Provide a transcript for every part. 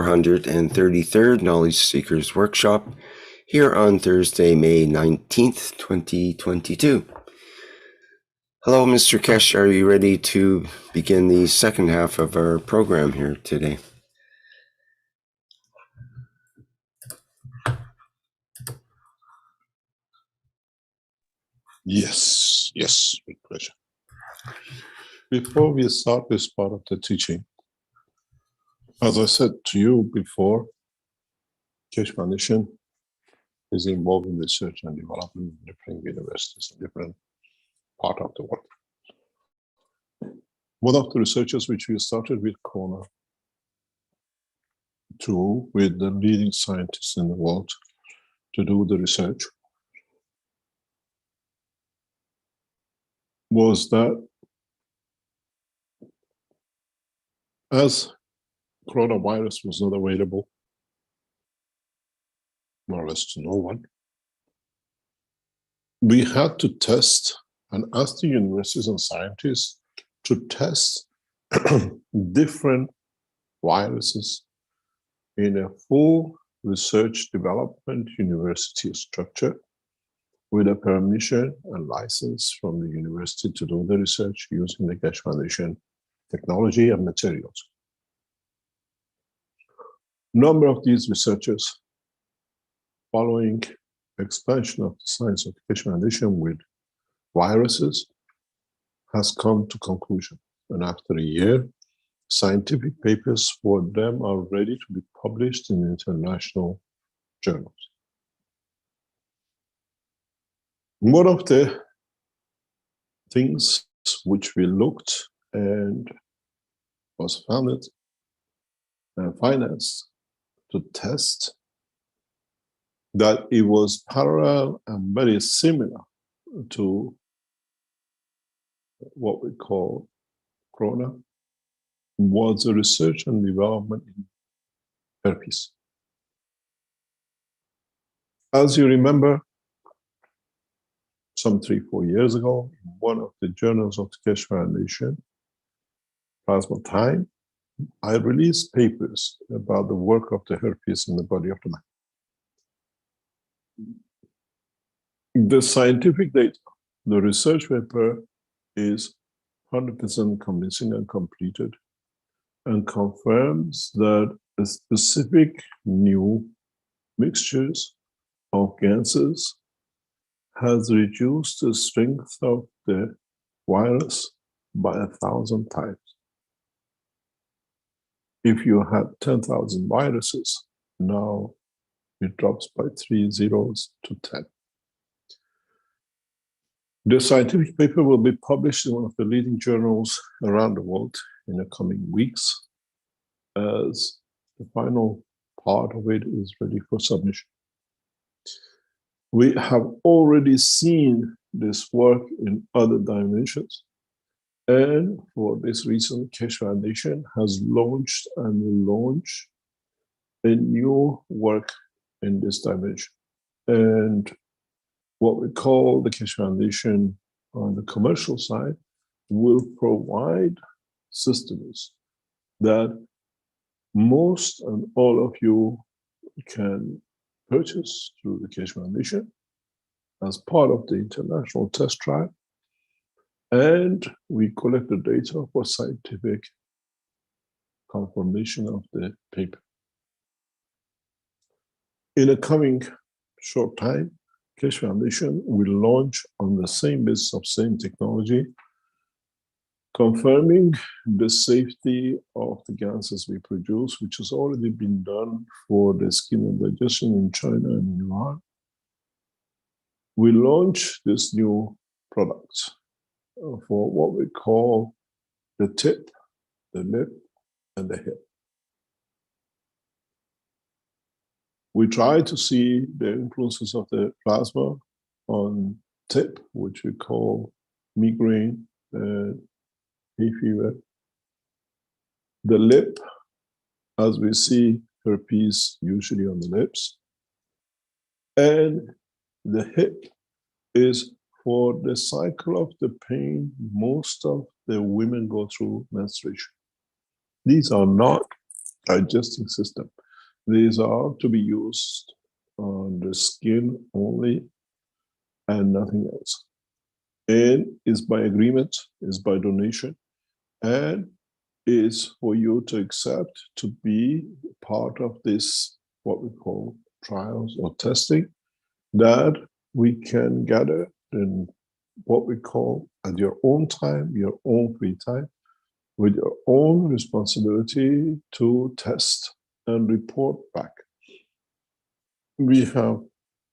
433rd Knowledge Seekers Workshop here on Thursday, May 19th, 2022. Hello, Mr. Kesh. Are you ready to begin the second half of our program here today? Yes, with pleasure. Before we start this part of the teaching, as I said to you before, Keshe Foundation is involved in research and development in different universities in different parts of the world. One of the researchers which we started with Corona, with the leading scientists in the world to do the research, was that as coronavirus was not available, more or less to no one, we had to test and ask the universities and scientists to test different viruses in a full research development university structure with a permission and license from the university to do the research using the Keshe Foundation technology and materials. Number of these researchers, following expansion of the science of Keshe Foundation with viruses, has come to conclusion. And after a year, scientific papers for them are ready to be published in international journals. One of the things which we looked and was funded and financed to test that it was parallel and very similar to what we call corona, was the research and development in herpes. As you remember, some 3-4 years ago, in one of the journals of the Keshe Foundation, Plasma Time, I released papers about the work of the herpes in the body of the man. The scientific data, the research paper is 100% convincing and completed, and confirms that a specific new mixtures of gases has reduced the strength of the virus by 1,000 times. If you had 10,000 viruses, now it drops by 3 zeros to 10. The scientific paper will be published in one of the leading journals around the world in the coming weeks, as the final part of it is ready for submission. We have already seen this work in other dimensions, and for this reason, Keshe Foundation has launched and will launch a new work in this dimension. And what we call the Keshe Foundation on the commercial side will provide systems that most and all of you can purchase through the Keshe Foundation as part of the international test trial. And we collect the data for scientific confirmation of the paper. In the coming short time, Keshe Foundation will launch on the same basis of same technology, confirming the safety of the gases we produce, which has already been done for the skin and digestion in China and Iran. We launch this new product for what we call the tip, the lip, and the hip. We try to see the influences of the plasma on tip, which we call migraine, hay fever. The lip, as we see herpes usually on the lips. And the hip is for the cycle of the pain most of the women go through menstruation. These are not digesting system. These are to be used on the skin only and nothing else. And is by agreement, is by donation, and is for you to accept to be part of this, what we call trials or testing, that we can gather in what we call at your own time, your own free time, with your own responsibility to test and report back. We have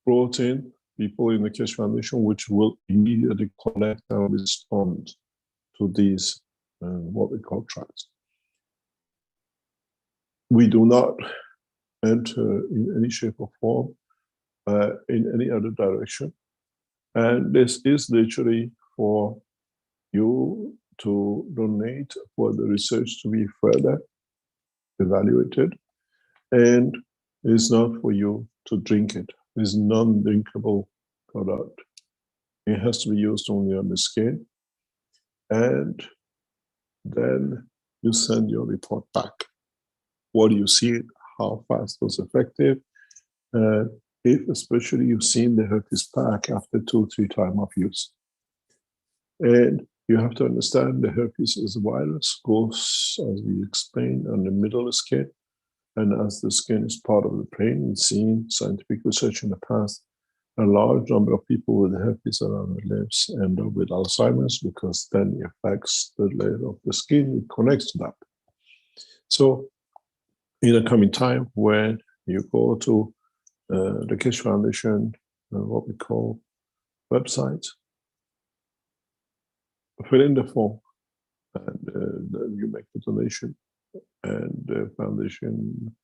brought in people in the Keshe Foundation which will immediately connect and respond to these what we call trials. We do not enter in any shape or form in any other direction. And this is literally for you to donate for the research to be further evaluated. And it's not for you to drink it. It's non-drinkable product. It has to be used only on the skin. And then you send your report back. What do you see? How fast was effective? If especially you've seen the herpes pack after 2-3 times of use. And you have to understand the herpes is a virus, goes, as we explained, on the middle of the skin. And as the skin is part of the brain, we've seen scientific research in the past, a large number of people with herpes around the lips end up with Alzheimer's because then it affects the layer of the skin, it connects to that. So in the coming time, when you go to the Keshe Foundation, what we call website, fill in the form, and then you make the donation, and the foundation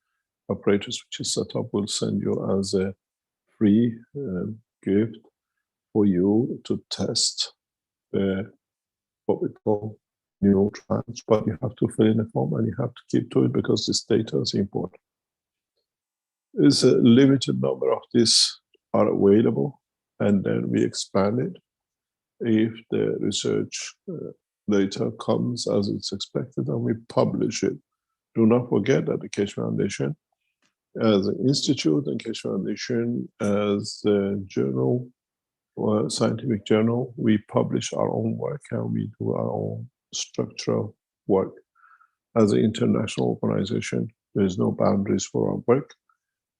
apparatus which is set up will send you as a free gift for you to test what we call new trials. But you have to fill in the form and you have to keep to it because this data is important. There's a limited number of these are available, and then we expand it if the research data comes as it's expected, and we publish it. Do not forget that the Keshe Foundation as an institute and Keshe Foundation as a journal or scientific journal, we publish our own work and we do our own structural work. As an international organization, there is no boundaries for our work,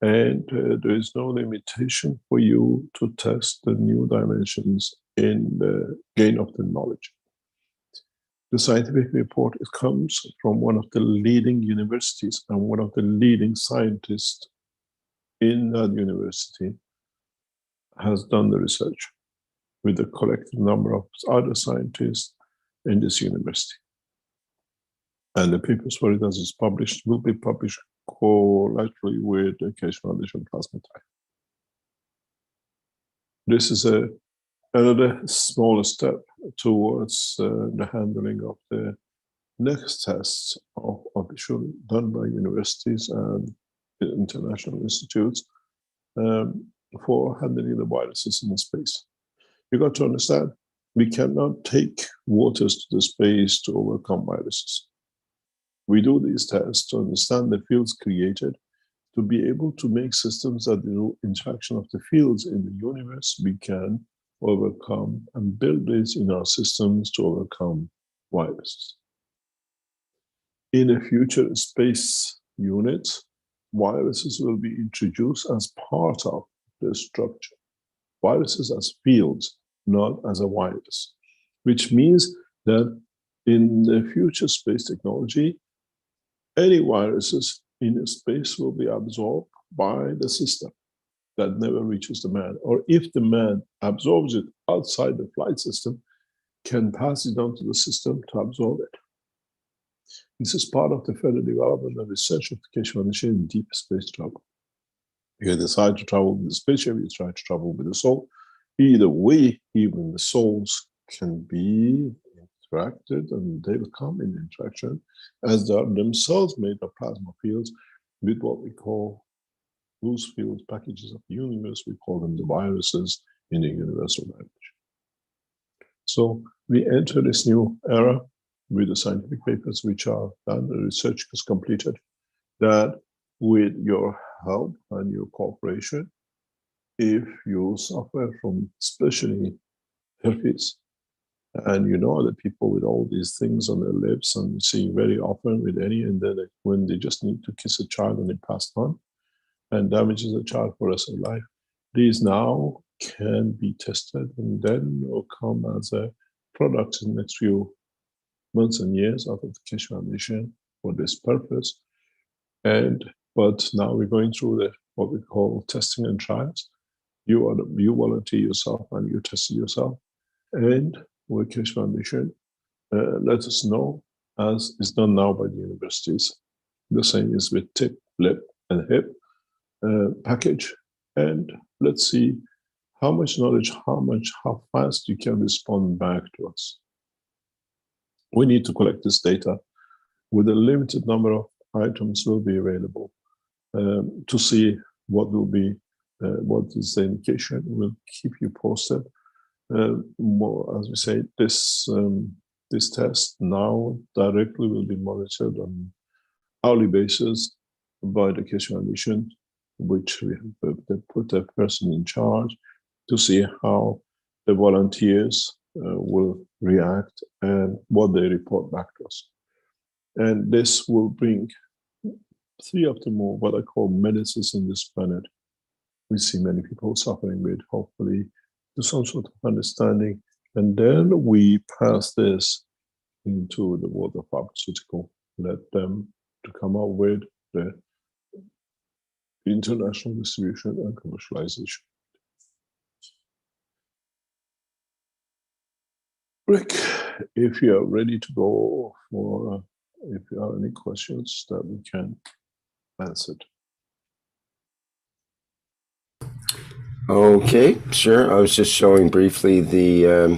and there is no limitation for you to test the new dimensions in the gain of the knowledge. The scientific report comes from one of the leading universities, and one of the leading scientists in that university has done the research with a collective number of other scientists in this university. And the papers for it as it's published will be published collaterally with the Keshe Foundation Plasma-Tech. This is another smaller step towards the handling of the next tests of officially done by universities and international institutes for handling the viruses in space. You got to understand, we cannot take waters to the space to overcome viruses. We do these tests to understand the fields created, to be able to make systems that the interaction of the fields in the universe we can overcome and build this in our systems to overcome viruses. In a future space unit, viruses will be introduced as part of the structure. Viruses as fields, not as a virus, which means that in the future space technology, any viruses in space will be absorbed by the system that never reaches the man. Or if the man absorbs it outside the flight system, can pass it on to the system to absorb it. This is part of the further development and research of the Keshe Foundation in deep space travel. You decide to travel with the spaceship, you try to travel with the soul. Either way, even the souls can be interacted, and they will come in interaction as they are themselves made of plasma fields with what we call loose fields, packages of the universe. We call them the viruses in the universal language. So we enter this new era with the scientific papers which are done, the research is completed, that with your help and your cooperation, if you suffer from especially herpes, and you know other people with all these things on their lips, and you see very often with any, and then when they just need to kiss a child and it passed on and damages a child for the rest of life, these now can be tested and then will come as a product in the next few months and years out of the Keshe Foundation for this purpose. But now we're going through the what we call testing and trials. You volunteer yourself and you test yourself. And with Keshe Foundation, let us know, as is done now by the universities. The same is with TIP, LIP, and HIP package. And let's see how much knowledge, how fast you can respond back to us. We need to collect this data. With a limited number of items will be available to see what will be, what is the indication. We'll keep you posted. More, as we say, this test now directly will be monitored on hourly basis by the Keshe Foundation, which we have put a person in charge to see how the volunteers will react and what they report back to us. And this will bring 3 of the more what I call menaces in this planet. We see many people suffering with, hopefully, to some sort of understanding. And then we pass this into the world of pharmaceutical, let them to come up with the international distribution and commercialization. Rick, if you are ready to go for, if you have any questions that we can answer. Okay, sure. I was just showing briefly the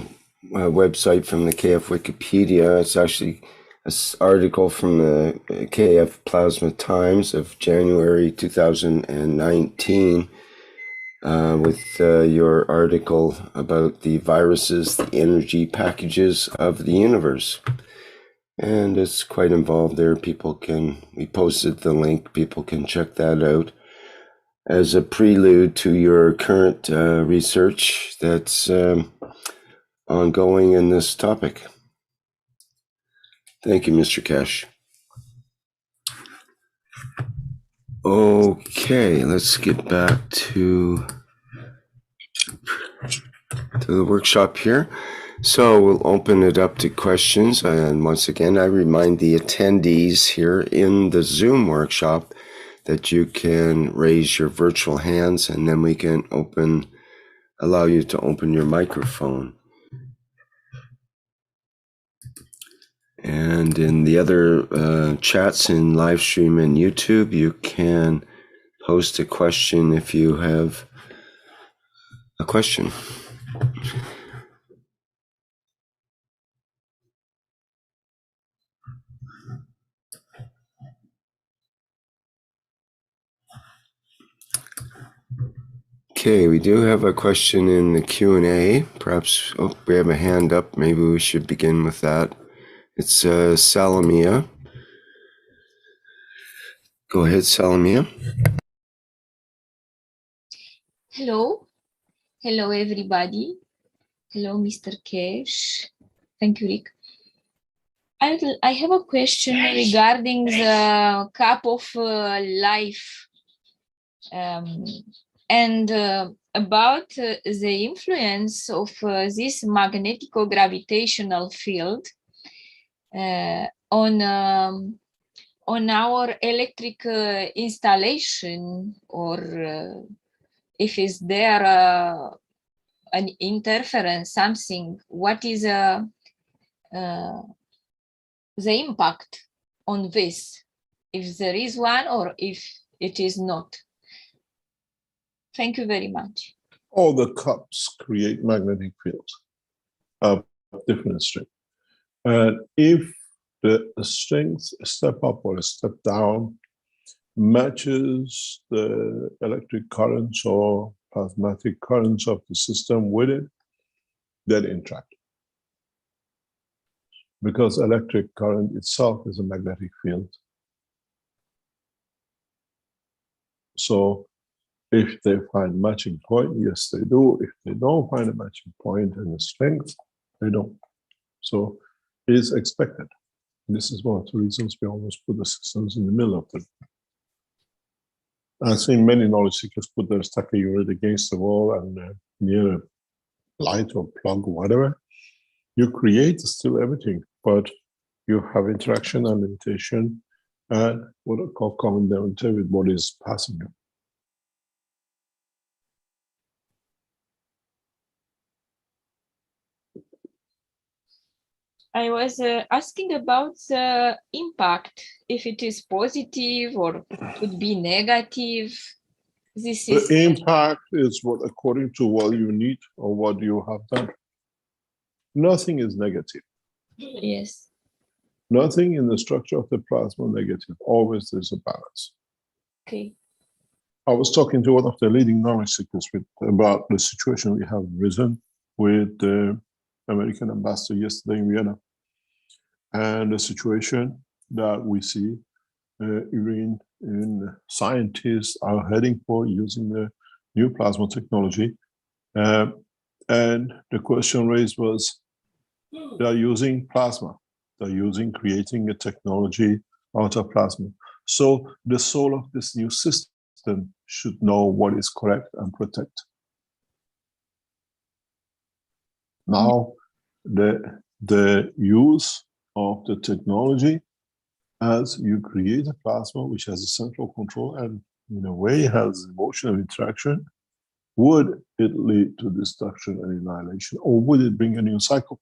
website from the KF Wikipedia. It's actually an article from the KF Plasma Times of January 2019 with your article about the viruses, the energy packages of the universe. And it's quite involved there. We posted the link, people can check that out as a prelude to your current research that's ongoing in this topic. Thank you, Mr. Keshe. Okay, let's get back to the workshop here. So we'll open it up to questions. And once again, I remind the attendees here in the Zoom workshop that you can raise your virtual hands and then we can allow you to open your microphone. And in the other chats in live stream and YouTube, you can post a question if you have a question. Okay, we do have a question in the Q&A. Perhaps, we have a hand up. Maybe we should begin with that. It's Salamia. Go ahead, Salamia. Hello. Hello, everybody. Hello, Mr. Keshe. Thank you, Rick. I have a question regarding the cup of life and about the influence of this magnetico-gravitational field on our electric installation, or if is there an interference, something. What is the impact on this, if there is one or if it is not? Thank you very much. All the cups create magnetic fields of different strength. And if the strength step up or step down matches the electric currents or plasmatic currents of the system with it, then interact. Because electric current itself is a magnetic field. So if they find matching point, yes, they do. If they don't find a matching point and a strength, they don't. So it's expected. This is one of the reasons we always put the systems in the middle of them. I've seen many knowledge seekers put their stack of unit against the wall and near a light or plug or whatever. You create still everything, but you have interaction and limitation and what I call common denominator with what is passing you. I was asking about the impact, if it is positive or could be negative. This is The impact is what according to what you need or what you have done. Nothing is negative. yes. Nothing in the structure of the plasma negative. Always there's a balance. Okay. I was talking to one of the leading knowledge seekers about the situation we have risen with the American ambassador yesterday in Vienna, and the situation that we see even in scientists are heading for using the new plasma technology. And the question raised was, they are using plasma. They're using creating a technology out of plasma. So the soul of this new system should know what is correct and protect. Now, the use of the technology as you create a plasma which has a central control and in a way has emotional interaction, would it lead to destruction and annihilation, or would it bring a new cycle?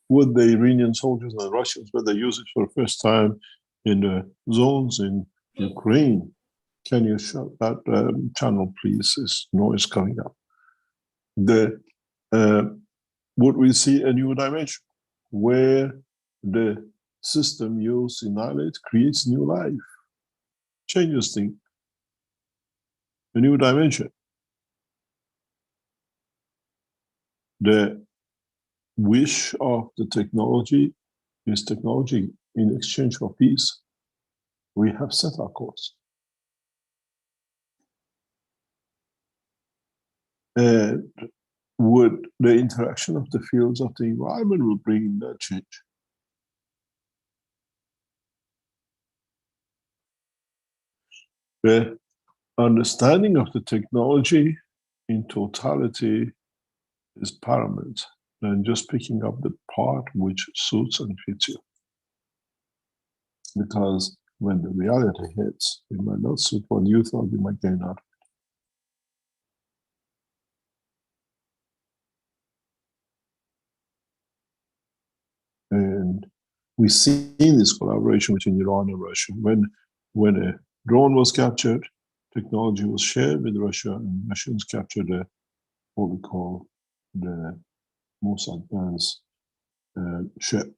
Would the Iranian soldiers and Russians, when they use it for the first time in the zones in Ukraine, can you shut that channel, please? There's noise coming up. Would we see a new dimension where the system used to annihilate creates new life, changes things, a new dimension? The wish of the technology is technology in exchange for peace. We have set our course. And would the interaction of the fields of the environment will bring that change? The understanding of the technology in totality is paramount than just picking up the part which suits and fits you. Because when the reality hits, it might not suit what you thought you might gain out. And we see this collaboration between Iran and Russia. When a drone was captured, technology was shared with Russia, and Russians captured what we call the most advanced ship.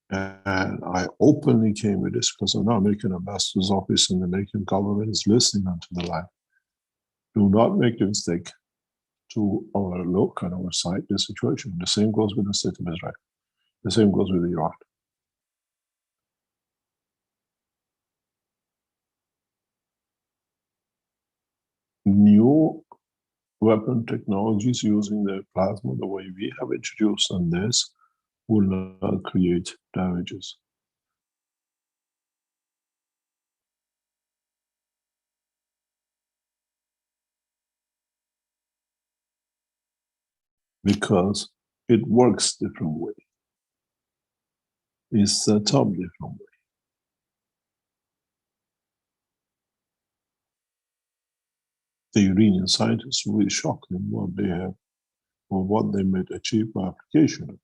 And I openly came with this because I know American ambassador's office and the American government is listening onto the line. Do not make the mistake to overlook and oversight the situation. The same goes with the state of Israel. The same goes with Iran. New weapon technologies using the plasma the way we have introduced on this will not create damages. Because it works different way. It's set up different way. The Iranian scientists will be shocked in what they have or what they might achieve by application of it.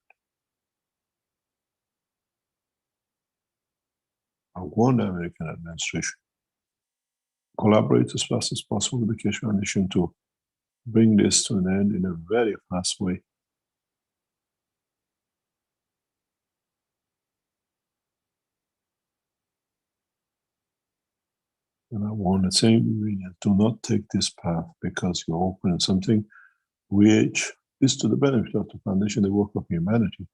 I want the American administration collaborate as fast as possible with the Keshe Foundation to bring this to an end in a very fast way. And I want to say, do not take this path because you're opening something which is to the benefit of the foundation, the work of humanity,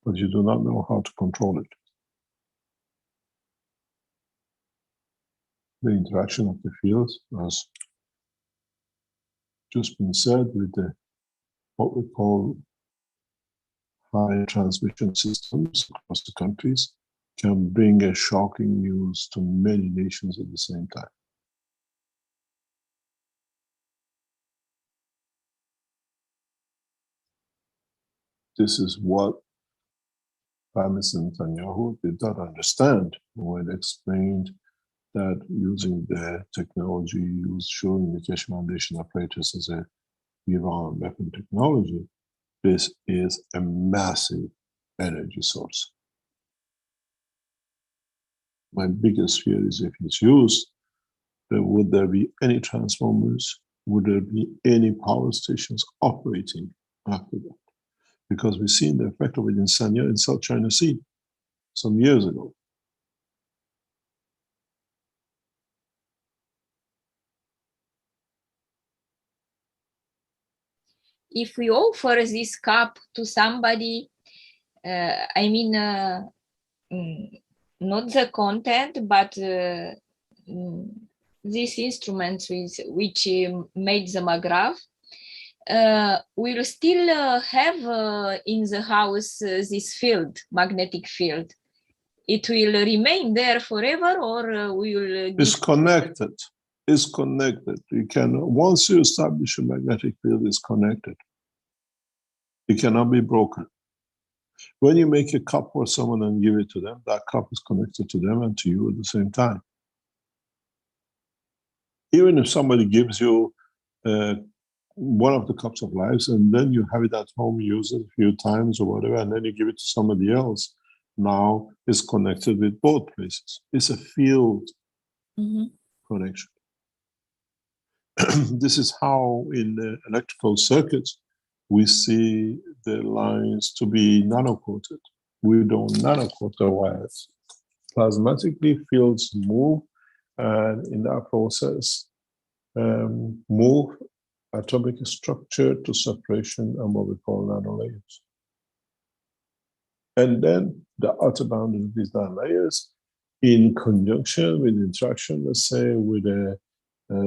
but you do not know how to control it. the interaction of the fields, as just been said, with the what we call high transmission systems across the countries, can bring a shocking news to many nations at the same time. This is what Prime Minister Netanyahu did not understand when explained that using the technology used showing the Keshe Foundation apparatus as a Iran weapon technology, this is a massive energy source. My biggest fear is if it's used, then would there be any transformers? Would there be any power stations operating after that? Because we've seen the effect of it in Sanya in South China Sea some years ago. If we offer this cup to somebody, I mean, not the content, but these instruments which made the Magrav, we'll still have in the house this field, magnetic field. It will remain there forever, or we will. It's connected. It's connected. You can, once you establish a magnetic field, it's connected. It cannot be broken. When you make a cup for someone and give it to them, that cup is connected to them and to you at the same time. Even if somebody gives you one of the cups of life and then you have it at home, use it a few times or whatever, and then you give it to somebody else, now it's connected with both places. It's a field connection. This is how in electrical circuits we see the lines to be nano-coated. We don't nano-coat the wires. Plasmatically, fields move, and in that process, move atomic structure to separation and what we call nanolayers. And then the outer boundary of these nanolayers, in conjunction with interaction, let's say, with a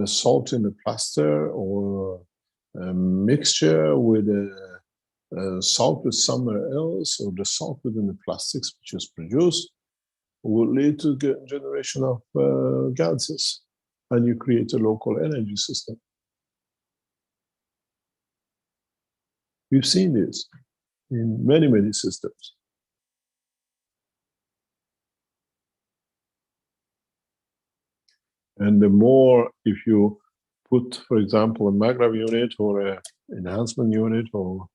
salt in a plaster or a mixture with a salt with somewhere else, or the salt within the plastics which is produced, will lead to the generation of gases, and you create a local energy system. We've seen this in many, many systems. And the more, if you put, for example, a Magrav unit or an enhancement unit or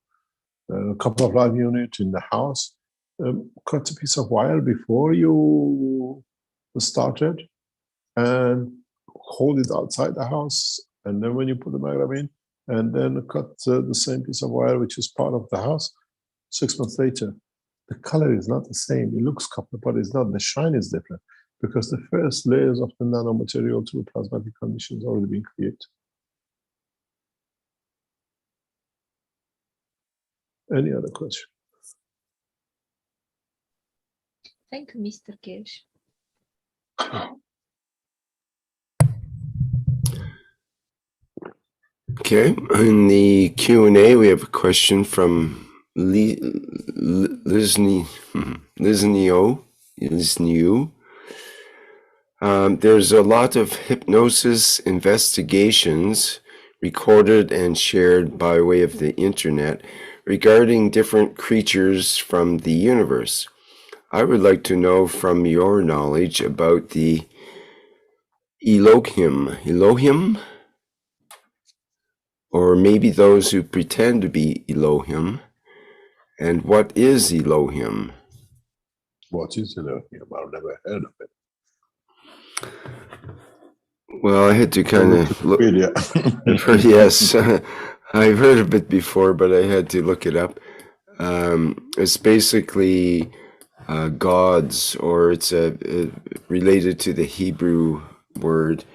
a couple of live unit in the house, cut a piece of wire before you started and hold it outside the house. And then when you put the Magrav in, and then cut the same piece of wire, which is part of the house, 6 months later, the color is not the same. It looks copper, but it's not. The shine is different because the first layers of the nanomaterial through plasmatic conditions already been created. Any other question? Thank you, Mr. Kirsch. Okay, in the Q&A, we have a question from Liznio. There's a lot of hypnosis investigations recorded and shared by way of the internet regarding different creatures from the universe. I would like to know from your knowledge about the Elohim, or maybe those who pretend to be Elohim. And what is Elohim? What is Elohim? I've never heard of it. Well, I had to kind of look. Yes, I've heard of it before, but I had to look it up. It's basically gods, or it's related to the Hebrew word,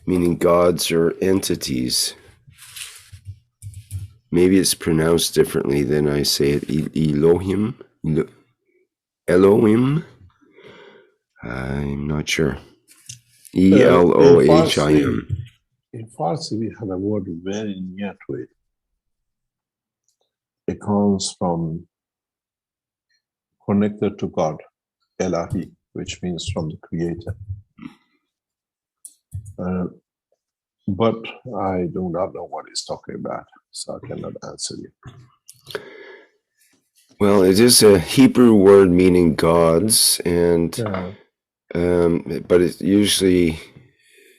meaning gods or entities. Maybe it's pronounced differently than I say it. Elohim. I'm not sure. Elohim. In Farsi, we have a word very near to it. It comes from connected to God, Elahi, which means from the Creator. But I do not know what he's talking about, so I cannot answer you. Well, it is a Hebrew word meaning gods, and but it usually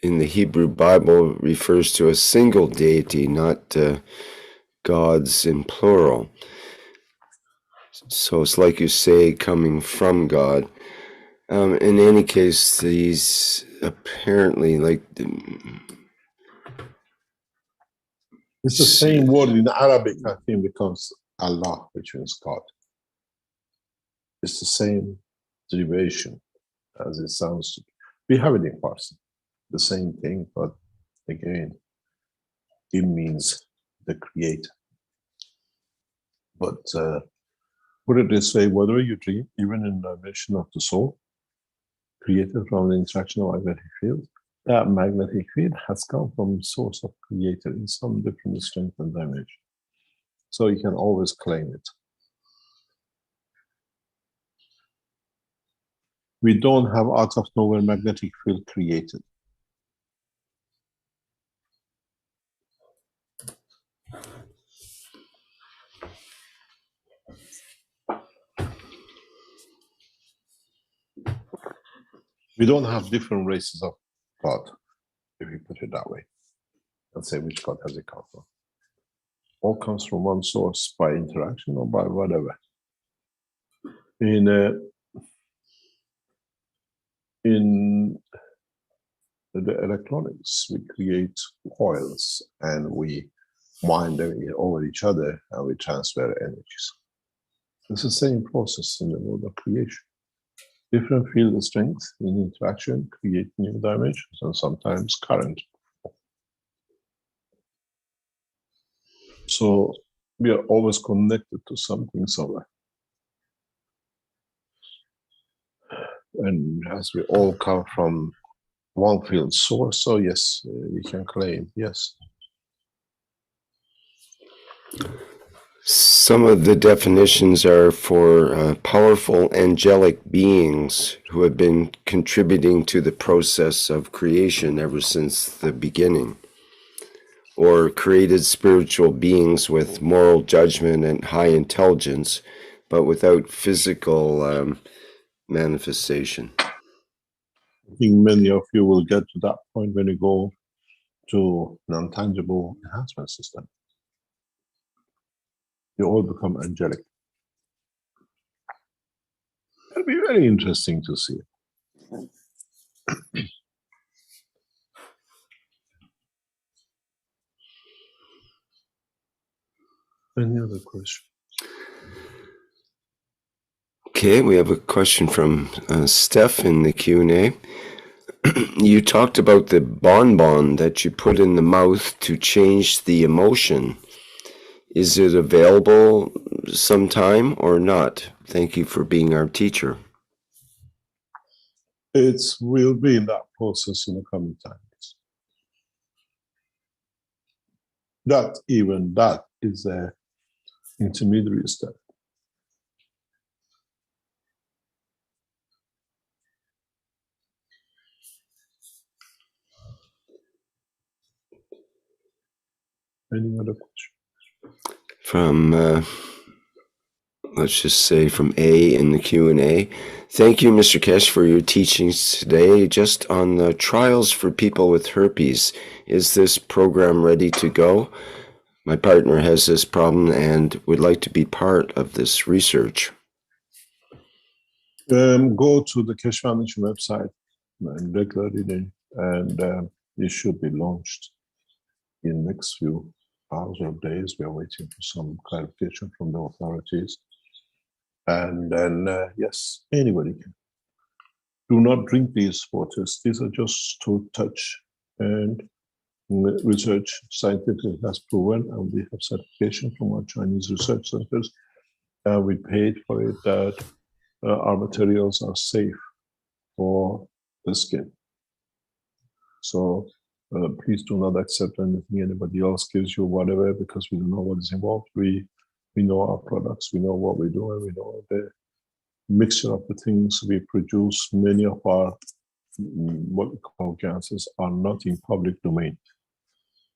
in the Hebrew Bible refers to a single deity, not gods in plural. So it's like you say, coming from God. In any case, these apparently it's the same word in Arabic, I think, becomes Allah, which means God. It's the same derivation as it sounds to be. We have it in Farsi, the same thing, but again, it means the Creator. But put it this way, whatever you dream, even in the dimension of the soul, created from the interaction of magnetic field, that magnetic field has come from the source of Creator in some different strength and dimension. So you can always claim it. We don't have out of nowhere magnetic field created. We don't have different races of God, if you put it that way. And say which God has it come from. All comes from one source by interaction or by whatever. In the electronics, we create coils and we wind them over each other and we transfer energies. It's the same process in the world of creation. Different field strengths in interaction create new dimensions and sometimes current. So we are always connected to something somewhere. And as we all come from one field source, so yes, we can claim, yes. Some of the definitions are for powerful angelic beings who have been contributing to the process of creation ever since the beginning, or created spiritual beings with moral judgment and high intelligence, but without physical manifestation. I think many of you will get to that point when you go to non-tangible enhancement system. You all become angelic. It'll be very interesting to see. Any other question? Okay, we have a question from Steph in the Q&A. You talked about the bonbon that you put in the mouth to change the emotion. Is it available sometime or not? Thank you for being our teacher. It will be in that process in the coming times. That is an intermediary step. Any other question? From let's just say from A in the Q&A. Thank you, Mr. Keshe, for your teachings today. Just on the trials for people with herpes, is this program ready to go? My partner has this problem and would like to be part of this research. Go to the Keshe Foundation website and regularly, and it should be launched in the next few hours or days. We are waiting for some clarification from the authorities. And then, yes, anybody can. Do not drink these waters. These are just to touch, and research scientifically has proven, and we have certification from our Chinese research centers. We paid for it that our materials are safe for the skin. So please do not accept anything anybody else gives you, whatever, because we don't know what is involved. We know our products, we know what we do, and we know the mixture of the things we produce. Many of our what we call gases are not in public domain.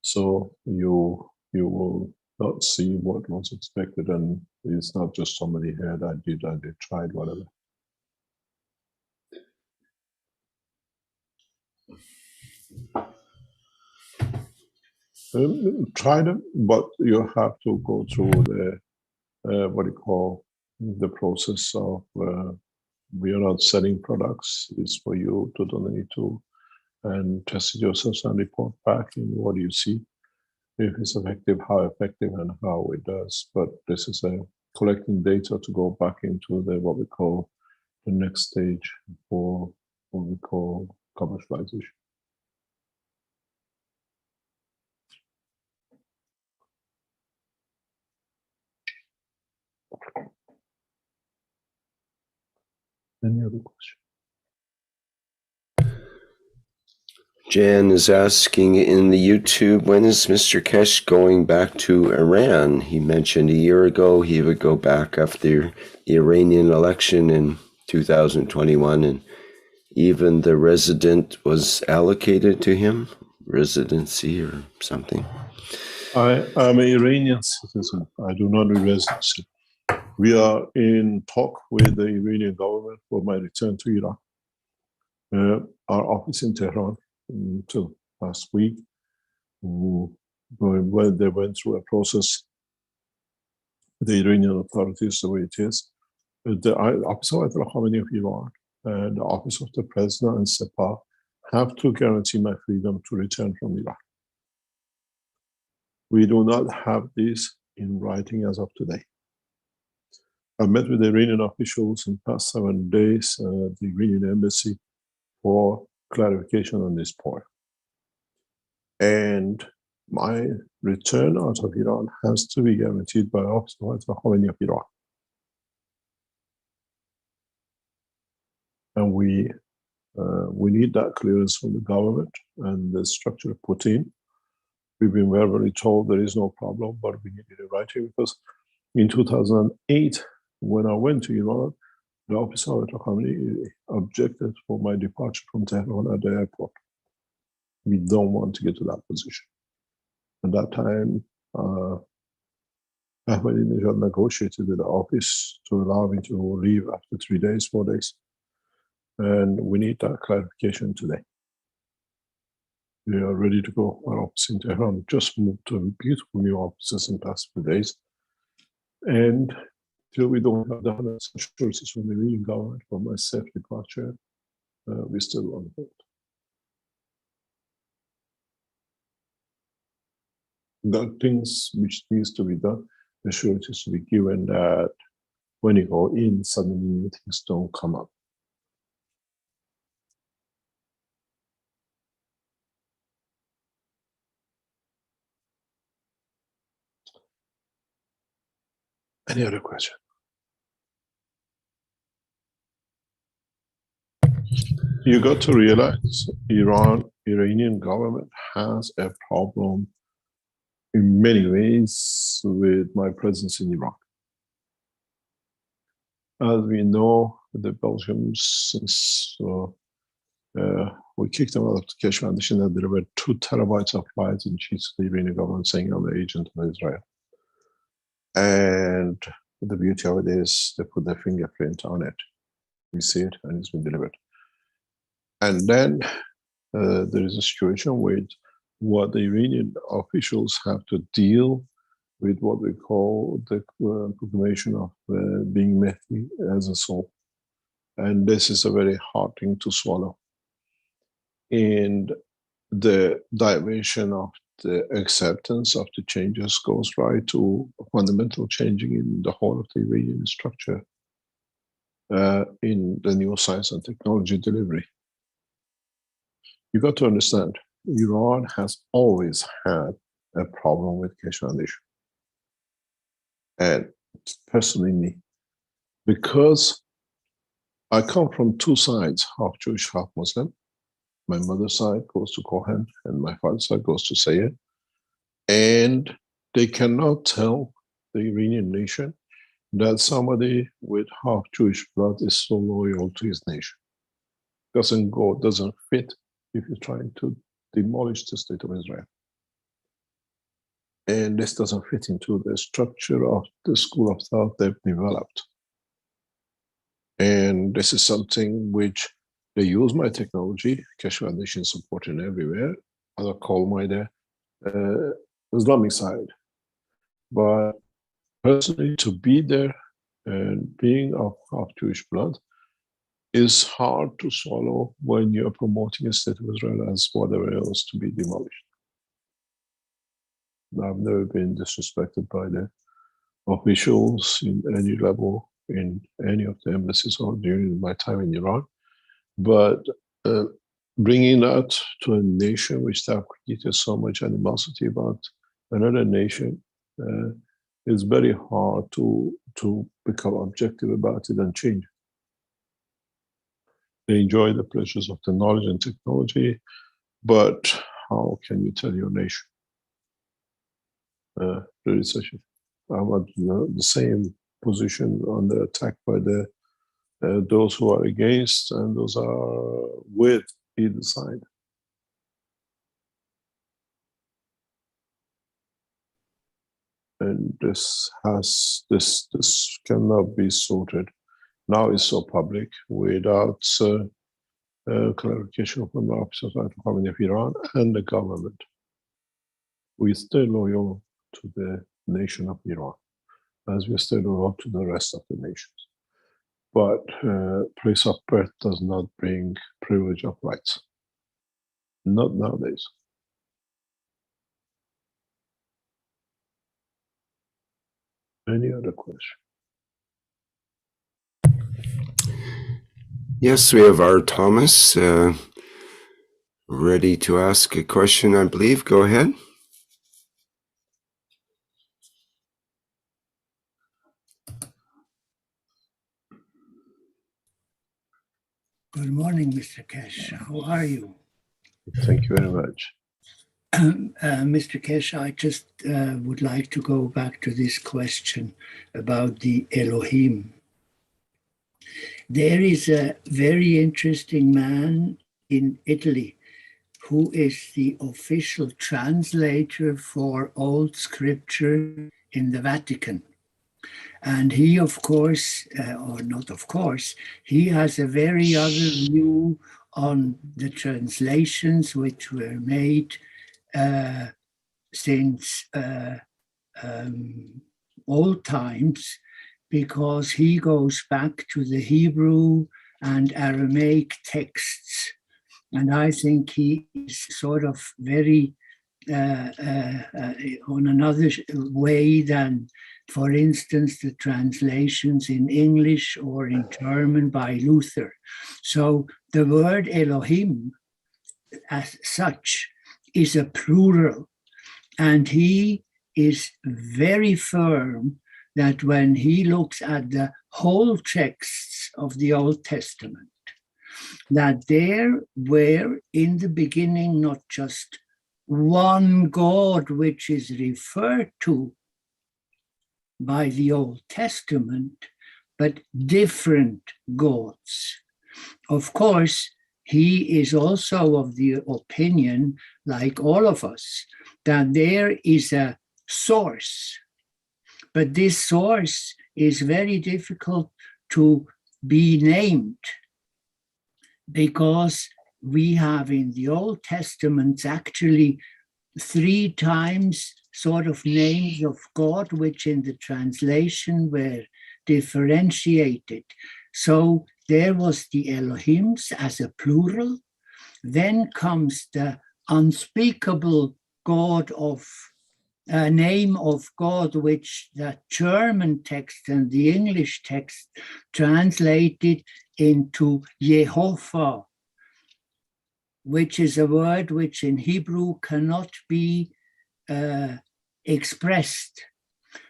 So you will not see what was expected, and it's not just somebody here that did that, they tried, whatever. Try them, but you have to go through the what you call the process of we are not selling products. It's for you to donate to and test it yourself and report back in what you see, if it's effective, how effective, and how it does. But this is a collecting data to go back into the what we call the next stage for what we call commercialization. Any other question? Jan is asking in the YouTube, when is Mr. Kesh going back to Iran? He mentioned a year ago he would go back after the Iranian election in 2021, and even the resident was allocated to him, residency or something. I'm an Iranian citizen. I do not need residency. We are in talk with the Iranian government for my return to Iraq. Our office in Tehran until last week, when they went through a process, the Iranian authorities, the way it is, the Office of Ayatollah Khamenei of Iran and the Office of the President and Sepah have to guarantee my freedom to return from Iraq. We do not have this in writing as of today. I met with the Iranian officials in the past 7 days at the Iranian embassy for clarification on this point. And my return out of Iran has to be guaranteed by the Office of Ayatollah Khamenei of Iran. And we need that clearance from the government and the structure put in. We've been verbally told there is no problem, but we need it in writing, because in 2008, when I went to Iran, the Office of Ayatollah Khamenei objected for my departure from Tehran at the airport. We don't want to get to that position. At that time, Ahmadinejad negotiated with the office to allow me to leave after 3 days, 4 days. And we need that clarification today. We are ready to go. Our office in Tehran just moved to a beautiful new offices in the past few days. And till we don't have the assurances from the Iranian government for my safe departure, we're still on hold. There are things which needs to be done. Assurances to be given that when you go in, suddenly new things don't come up. Any other question? You got to realize Iranian government has a problem in many ways with my presence in Iraq. As we know, the Belgians, since we kicked them out of the Kesh Foundation, that there were 2 terabytes of files in sheets to the Iranian government saying I'm the agent of Israel. And the beauty of it is they put their fingerprint on it. We see it and it's been delivered. And then there is a situation with what the Iranian officials have to deal with what we call the proclamation of being Mehdi as a soul. And this is a very hard thing to swallow. And the dimension of the acceptance of the changes goes right to fundamental changing in the whole of the Iranian structure in the new science and technology delivery. You got to understand, Iran has always had a problem with Kesh Foundation. And personally me, because I come from two sides, half Jewish, half Muslim. My mother's side goes to Kohen, and my father's side goes to Sayed. And they cannot tell the Iranian nation that somebody with half Jewish blood is so loyal to his nation. Doesn't fit if you're trying to demolish the state of Israel. And this doesn't fit into the structure of the school of thought they've developed. And this is something which they use my technology, Keshe Foundation supporting everywhere, other call my the Islamic side. But personally, to be there and being of half Jewish blood is hard to swallow when you're promoting a state of Israel as whatever else to be demolished. I've never been disrespected by the officials in any level in any of the embassies or during my time in Iran. But bringing that to a nation which have created so much animosity about another nation is very hard to become objective about it and change. They enjoy the pleasures of the knowledge and technology, but how can you tell your nation? There is such I'm at the same position on the attack by the those who are against and those are with either side. And this cannot be sorted. Now it's so public without clarification from the Office of Ayatollah of Iran and the government. We stay loyal to the nation of Iran, as we stay loyal to the rest of the nations. But place of birth does not bring privilege of rights. Not nowadays. Any other question? Yes, we have R. Thomas ready to ask a question, I believe. Go ahead. Good morning, Mr. Keshe. How are you? Thank you very much. Mr. Keshe, I just would like to go back to this question about the Elohim. There is a very interesting man in Italy who is the official translator for old scripture in the Vatican. And he, of course, or not of course, he has a very other view on the translations which were made since old times, because he goes back to the Hebrew and Aramaic texts. And I think he is sort of very on another way than, for instance, the translations in English or in German by Luther. So the word Elohim as such is a plural, and he is very firm that when he looks at the whole texts of the Old Testament, that there were in the beginning not just one God which is referred to by the Old Testament, but different gods. Of course, he is also of the opinion, like all of us, that there is a source, but this source is very difficult to be named, because we have in the Old Testament actually 3 times sort of names of God, which in the translation were differentiated. So there was the Elohims as a plural. Then comes the unspeakable God of name of God, which the German text and the English text translated into Yehovah, which is a word which in Hebrew cannot be expressed.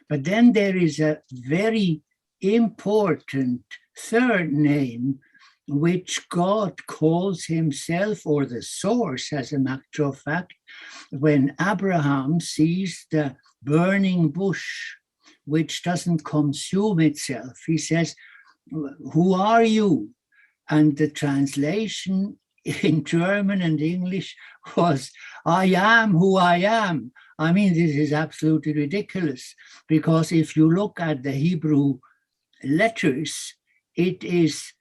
But then there is a very important third name, which God calls himself, or the source, as a matter of fact, when Abraham sees the burning bush, which doesn't consume itself. He says, "Who are you?" And the translation in German and English was, "I am who I am." I mean, this is absolutely ridiculous, because if you look at the Hebrew letters, it is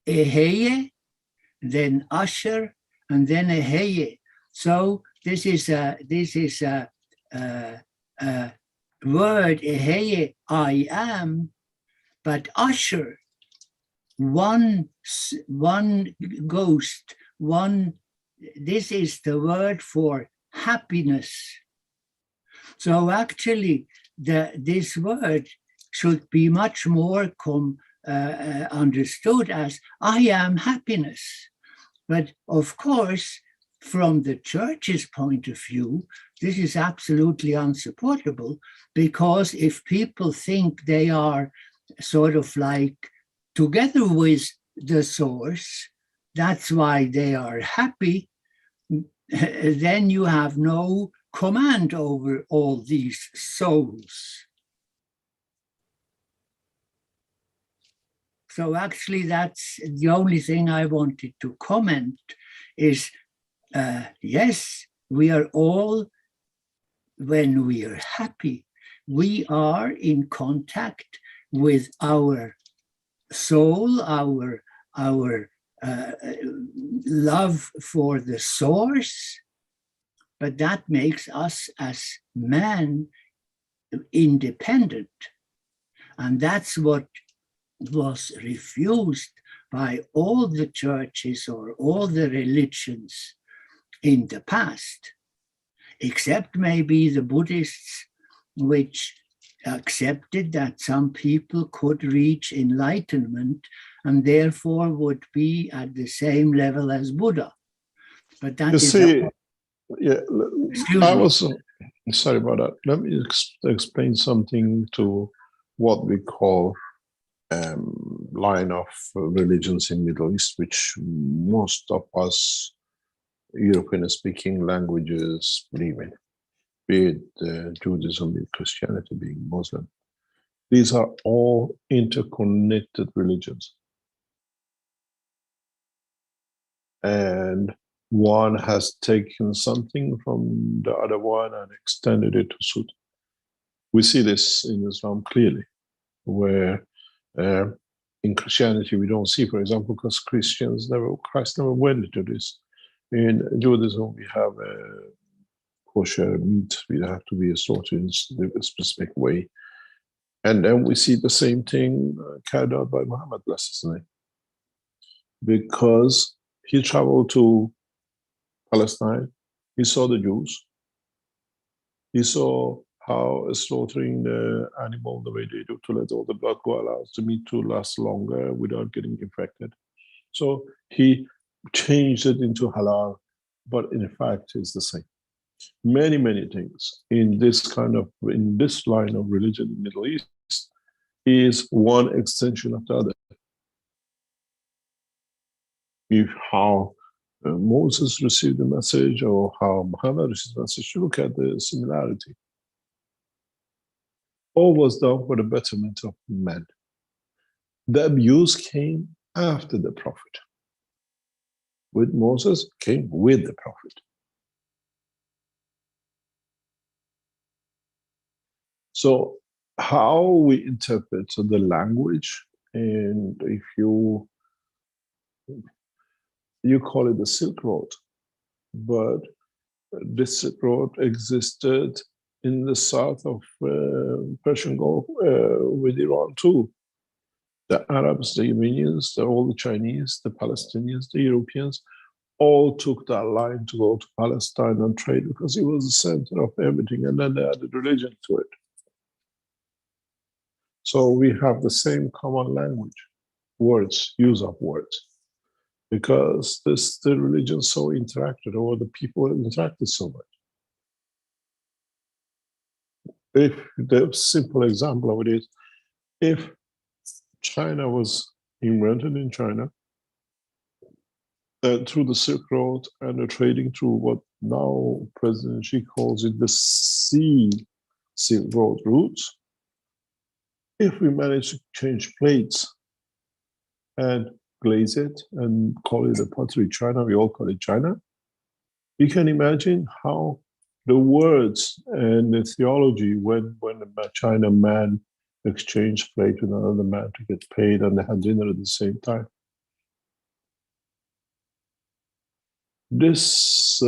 Eheye, then Asher, and then Eheye. So this is a word, Eheye, I am, but Asher, one ghost, one. This is the word for happiness. So actually, this word should be much more understood as I am happiness. But of course, from the church's point of view, this is absolutely unsupportable, because if people think they are sort of like together with the source, that's why they are happy, then you have no command over all these souls. So actually, that's the only thing I wanted to comment is, yes, we are all, when we are happy, we are in contact with our soul, our love for the source, but that makes us as man independent. And that's what was refused by all the churches or all the religions in the past, except maybe the Buddhists, which accepted that some people could reach enlightenment and therefore would be at the same level as Buddha. But that is I was sorry about that. Let me explain something to what we call line of religions in Middle East, which most of us European-speaking languages believe in, be it Judaism, be it Christianity, being Muslim. These are all interconnected religions. And one has taken something from the other one and extended it to suit. We see this in Islam clearly, where in Christianity we don't see, for example, because Christ never went into this. In Judaism we have kosher meat, we have to be slaughtered in a specific way. And then we see the same thing carried out by Muhammad, bless his name, because he traveled to Palestine, he saw the Jews, he saw how slaughtering the animal the way they do to let all the blood go, allows the meat to last longer without getting infected. So he changed it into halal, but in fact it's the same. Many, many things in this line of religion in the Middle East is one extension of the other. If how Moses received the message or how Muhammad received the message, you look at the similarity. All was done for the betterment of man. The abuse came after the prophet. With Moses came with the prophet. So how we interpret the language, and if you call it the Silk Road, but this Silk Road existed in the south of Persian Gulf with Iran too. The Arabs, the Iranians, all the Chinese, the Palestinians, the Europeans, all took that line to go to Palestine and trade because it was the center of everything, and then they added religion to it. So we have the same common language, words, use of words, because the religion so interacted, or the people interacted so much. If the simple example of it is, if China was invented in China, and through the Silk Road and the trading through what now President Xi calls it the Sea Silk Road routes, if we manage to change plates and glaze it and call it a pottery China, we all call it China, you can imagine how the words and the theology when a China man exchanged plate with another man to get paid and they had dinner at the same time. This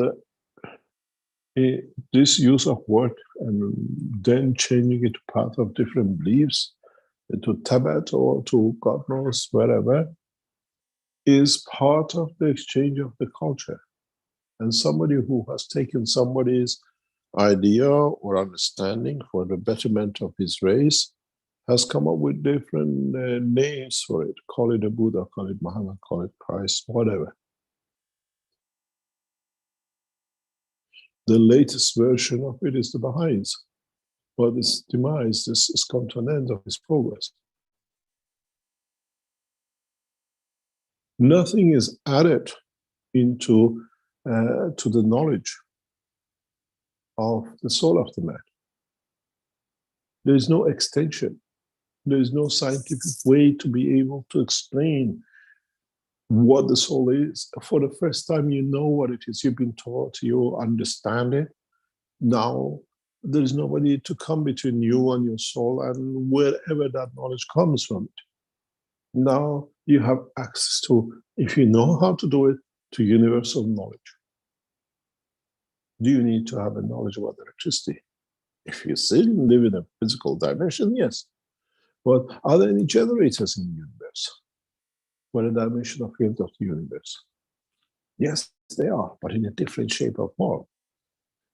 use of word and then changing it to part of different beliefs, to Tibet or to God knows wherever, is part of the exchange of the culture. And somebody who has taken somebody's idea or understanding for the betterment of his race has come up with different names for it. Call it a Buddha, call it Muhammad, call it Christ, whatever. The latest version of it is the Baha'is. But its demise has come to an end of its progress. Nothing is added into to the knowledge of the soul of the man. There is no extension. There is no scientific way to be able to explain what the soul is. For the first time, you know what it is. You've been taught, you understand it. Now, there is nobody to come between you and your soul and wherever that knowledge comes from it. Now you have access to, if you know how to do it, to universal knowledge. Do you need to have a knowledge about electricity? If you still live in a physical dimension, yes. But are there any generators in the universe? For the dimensional field of the universe? Yes, they are, but in a different shape or form.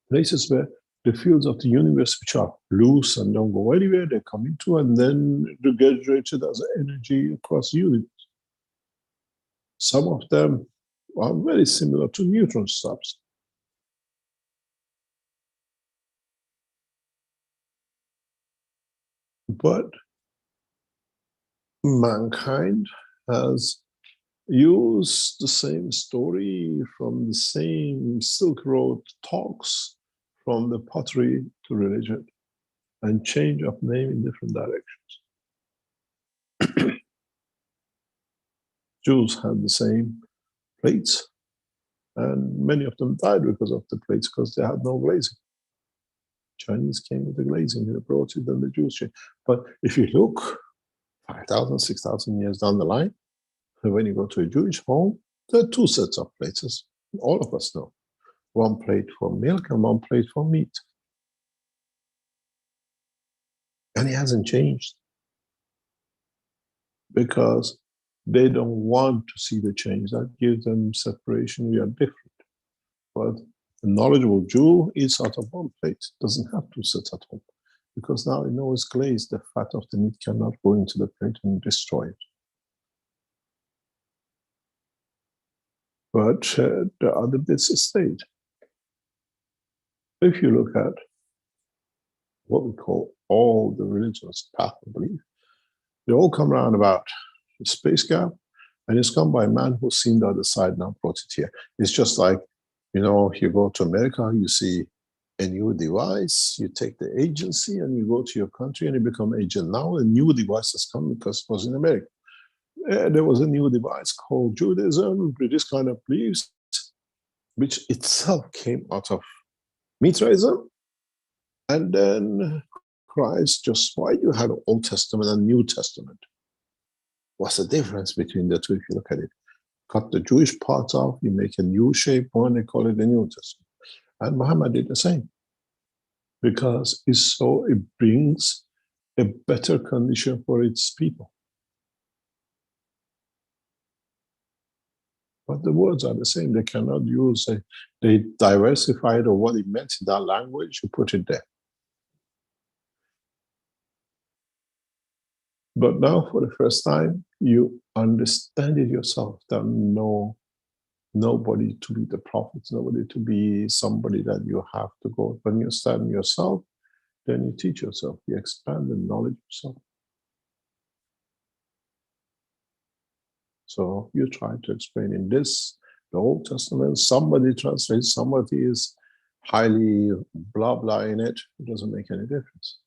Places where the fields of the universe, which are loose and don't go anywhere, they come into and then they get generated as energy across the universe. Some of them are very similar to neutron stars. But mankind has used the same story from the same Silk Road talks, from the pottery to religion, and change of name in different directions. Jews had the same plates, and many of them died because of the plates, because they had no glazing. Chinese came with the glazing, they brought it, and the Jews changed. But if you look 5,000, 6,000 years down the line, when you go to a Jewish home, there are two sets of plates, as all of us know. One plate for milk and one plate for meat. And it hasn't changed because they don't want to see the change. That gives them separation. We are different. But a knowledgeable Jew eats out of one plate, doesn't have to sit at home, because now he knows glazed, the fat of the meat cannot go into the plate and destroy it. But the other bits stayed. If you look at what we call all the religions, path of belief, they all come around about the space gap, and it's come by a man who's seen the other side now brought it here. It's just like, you know, you go to America, you see a new device, you take the agency and you go to your country and you become agent. Now a new device has come because it was in America. There was a new device called Judaism, with this kind of beliefs, which itself came out of Mithraism. And then Christ, just why you had an Old Testament and New Testament? What's the difference between the two if you look at it? Cut the Jewish parts off, you make a new shape one, they call it the New Testament. And Muhammad did the same, because it brings a better condition for its people. But the words are the same. They cannot use it. They diversified or what it meant in that language, you put it there. But now, for the first time, you understand it yourself, that nobody to be the prophet, nobody to be somebody that you have to go. When you stand yourself, then you teach yourself, you expand the knowledge yourself. So you try to explain in this, the Old Testament, somebody translates, somebody is highly blah blah in it. It doesn't make any difference.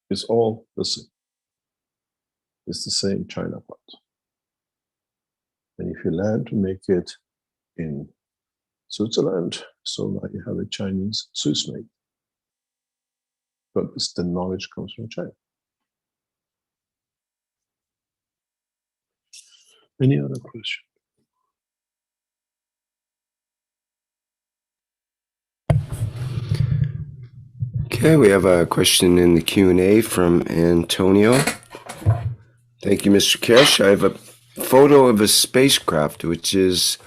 It's all the same. It's the same China pot. And if you learn to make it in Switzerland, so now you have a Chinese Swiss made. But it's the knowledge comes from China. Any other question? Okay, we have a question in the Q&A from Antonio. Thank you, Mr. Kesh. I have a photo of a spacecraft which is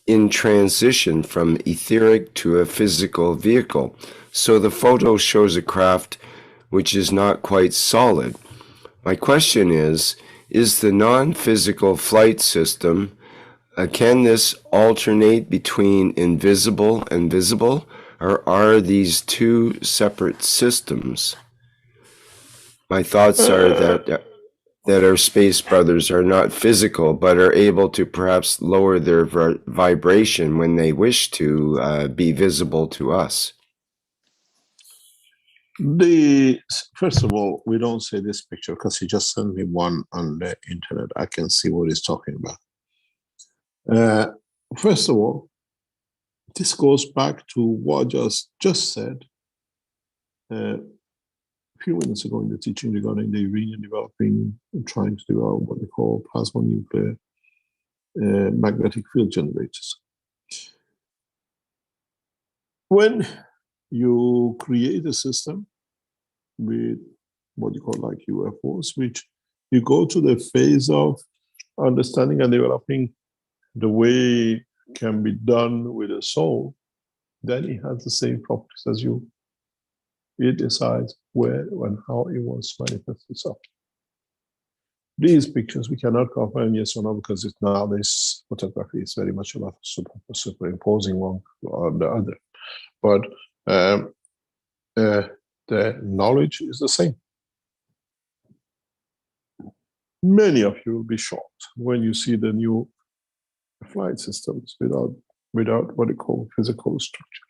in transition from etheric to a physical vehicle. So the photo shows a craft which is not quite solid. My question is the non-physical flight system, can this alternate between invisible and visible, or are these two separate systems? My thoughts are that our space brothers are not physical, but are able to perhaps lower their vibration when they wish to be visible to us. First of all, we don't see this picture because he just sent me one on the internet. I can see what he's talking about. First of all, this goes back to what I just said a few minutes ago in the teaching regarding the uranium developing, trying to develop what they call plasma nuclear magnetic field generators. When you create a system with what you call like UFOs, which you go to the phase of understanding and developing the way it can be done with a soul, then it has the same properties as you. It decides where and how it wants to manifest itself. These pictures we cannot confirm yes or no because it's nowadays photography is very much about superimposing one on the other. But the knowledge is the same. Many of you will be shocked when you see the new flight systems without what they call physical structure.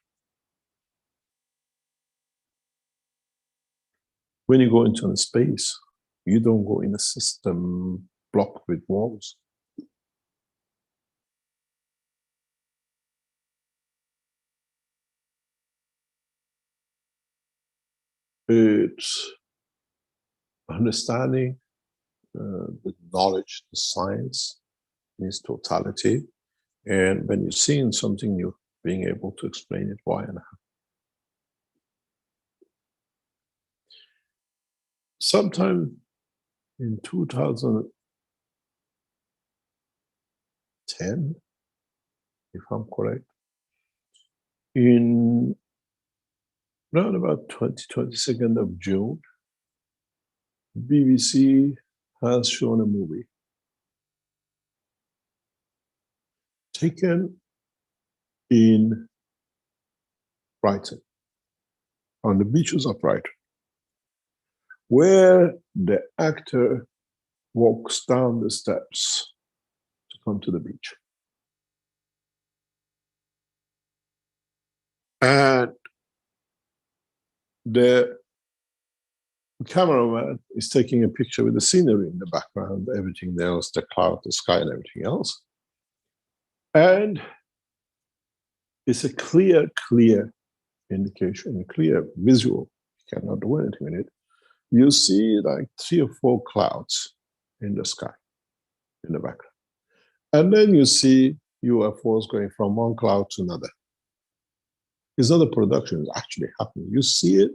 When you go into a space, you don't go in a system blocked with walls. It's understanding the knowledge, the science in its totality. And when you're seeing something new, being able to explain it why and how. Sometime in 2010, if I'm correct, in around about 22nd of June, BBC has shown a movie taken in Brighton, on the beaches of Brighton, where the actor walks down the steps to come to the beach. And the cameraman is taking a picture with the scenery in the background, everything else, the cloud, the sky, and everything else. And it's a clear indication, a clear visual. You cannot do anything in it. You see like 3 or 4 clouds in the sky, in the background. And then you see UFOs going from one cloud to another. It's not a production, it's actually happening. You see it,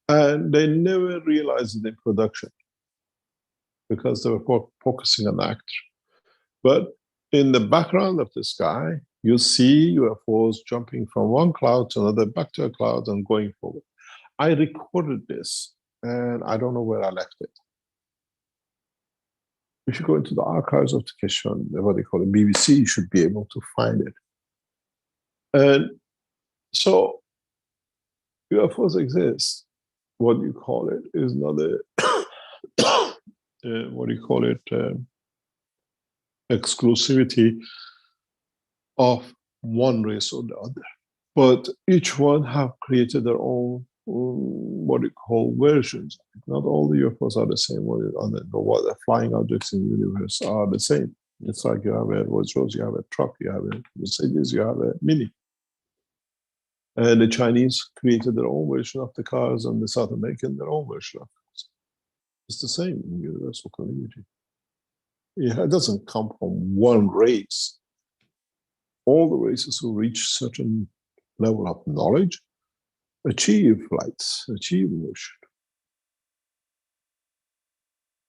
and they never realized it in production because they were focusing on the actor. But in the background of the sky, you see UFOs jumping from one cloud to another, back to a cloud, and going forward. I recorded this, and I don't know where I left it. If you go into the archives of the Keshan, what they call the BBC, you should be able to find it. And so UFOs exist. What you call it is not a what do you call it, exclusivity of one race or the other. But each one have created their own, what you call, versions. Not all the UFOs are the same. What the flying objects in the universe are the same. It's like you have a Rolls-Royce, you have a truck, you have a Mercedes, you have a Mini. And the Chinese created their own version of the cars, and the South American their own version of cars. It's the same in the universal community. It doesn't come from one race. All the races who reach certain level of knowledge achieve flights, achieve motion.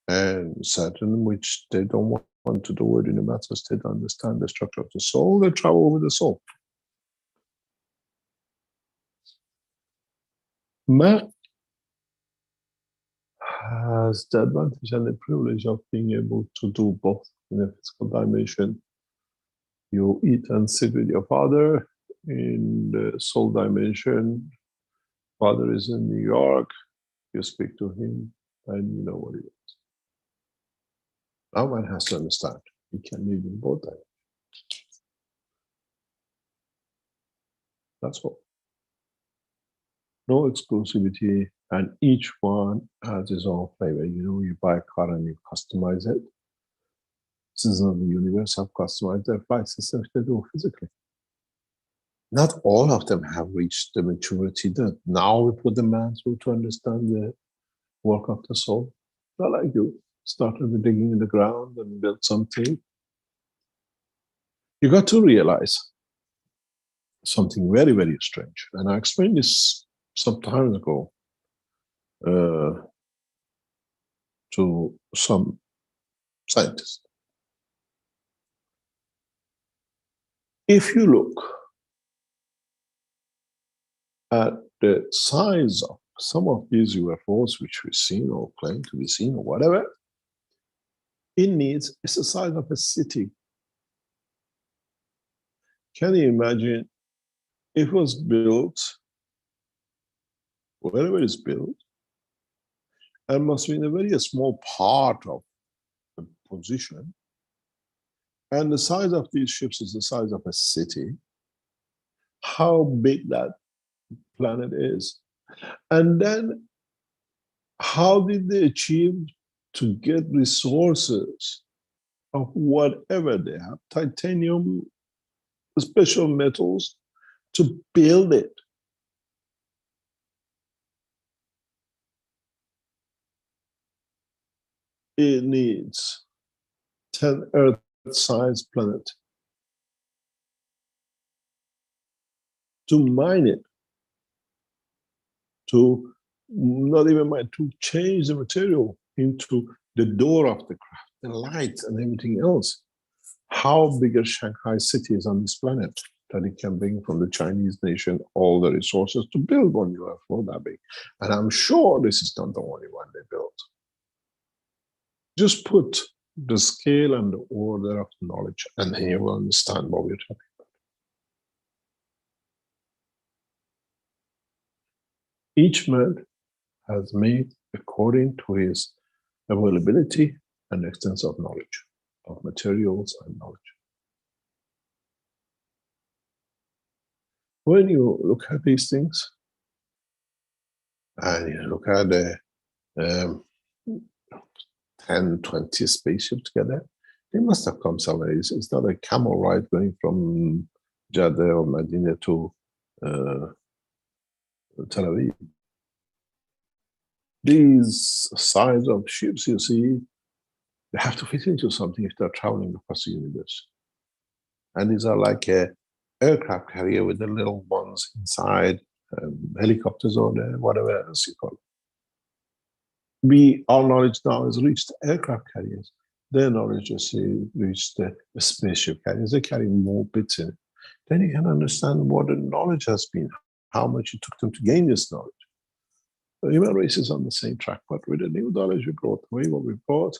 And certain which they don't want to do it in a matter state, understand the structure of the soul, they travel with the soul. Man has the advantage and the privilege of being able to do both in a physical dimension. You eat and sit with your father. In the soul dimension, father is in New York, you speak to him and you know what he is. Now one has to understand, he can live in both dimensions. That's all. No exclusivity, and each one has its own flavor. You know, you buy a car and you customize it. Citizens of the universe have customized their flight systems they do physically. Not all of them have reached the maturity that now we put the man through to understand the work of the soul. Not like you started with digging in the ground and built something. You got to realize something very, very strange. And I explained this some time ago to some scientists. If you look at the size of some of these UFOs which we've seen or claim to be seen or whatever, it's the size of a city. Can you imagine if it was built, wherever it's built, and must be in a very small part of the position, and the size of these ships is the size of a city, how big that planet is. And then how did they achieve to get resources of whatever they have, titanium, special metals, to build it? It needs 10 Earth-sized planet to mine it, to not even mine, to change the material into the door of the craft, the lights and everything else. How big is Shanghai city is on this planet that it can bring from the Chinese nation all the resources to build one UFO that big? And I'm sure this is not the only one they built. Just put the scale and the order of knowledge, and then you will understand what we're talking about. Each man has made according to his availability and extent of knowledge, of materials and knowledge. When you look at these things, and you look at the 10, 20 spaceships together, they must have come somewhere. It's not a camel ride going from Jeddah or Medina to Tel Aviv. These size of ships you see, they have to fit into something if they're traveling across the universe. And these are like a aircraft carrier with the little ones inside, helicopters or whatever else you call it. Our knowledge now has reached aircraft carriers. Their knowledge has reached the spaceship carriers. They carry more bits in it. Then you can understand what the knowledge has been, how much it took them to gain this knowledge. The human race is on the same track, but with the new knowledge we brought, the way what we brought,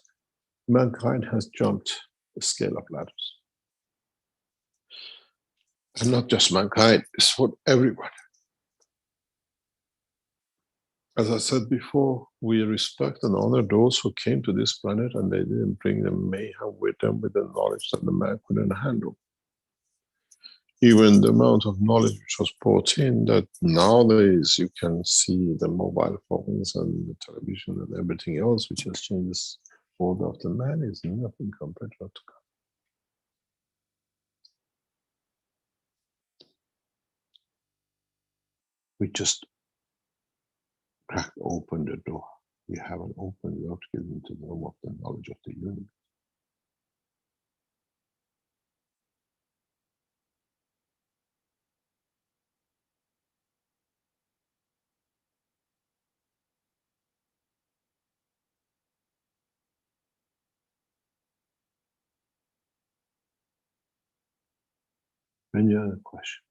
mankind has jumped the scale of ladders. And not just mankind, it's for everyone. As I said before, we respect and honor those who came to this planet and they didn't bring the mayhem with them with the knowledge that the man couldn't handle. Even the amount of knowledge which was brought in, that nowadays you can see the mobile phones and the television and everything else which has changed this order of the man, is nothing compared to God. We just cracked open the door. We haven't opened the door to get into the realm of the knowledge of the universe. Any other question?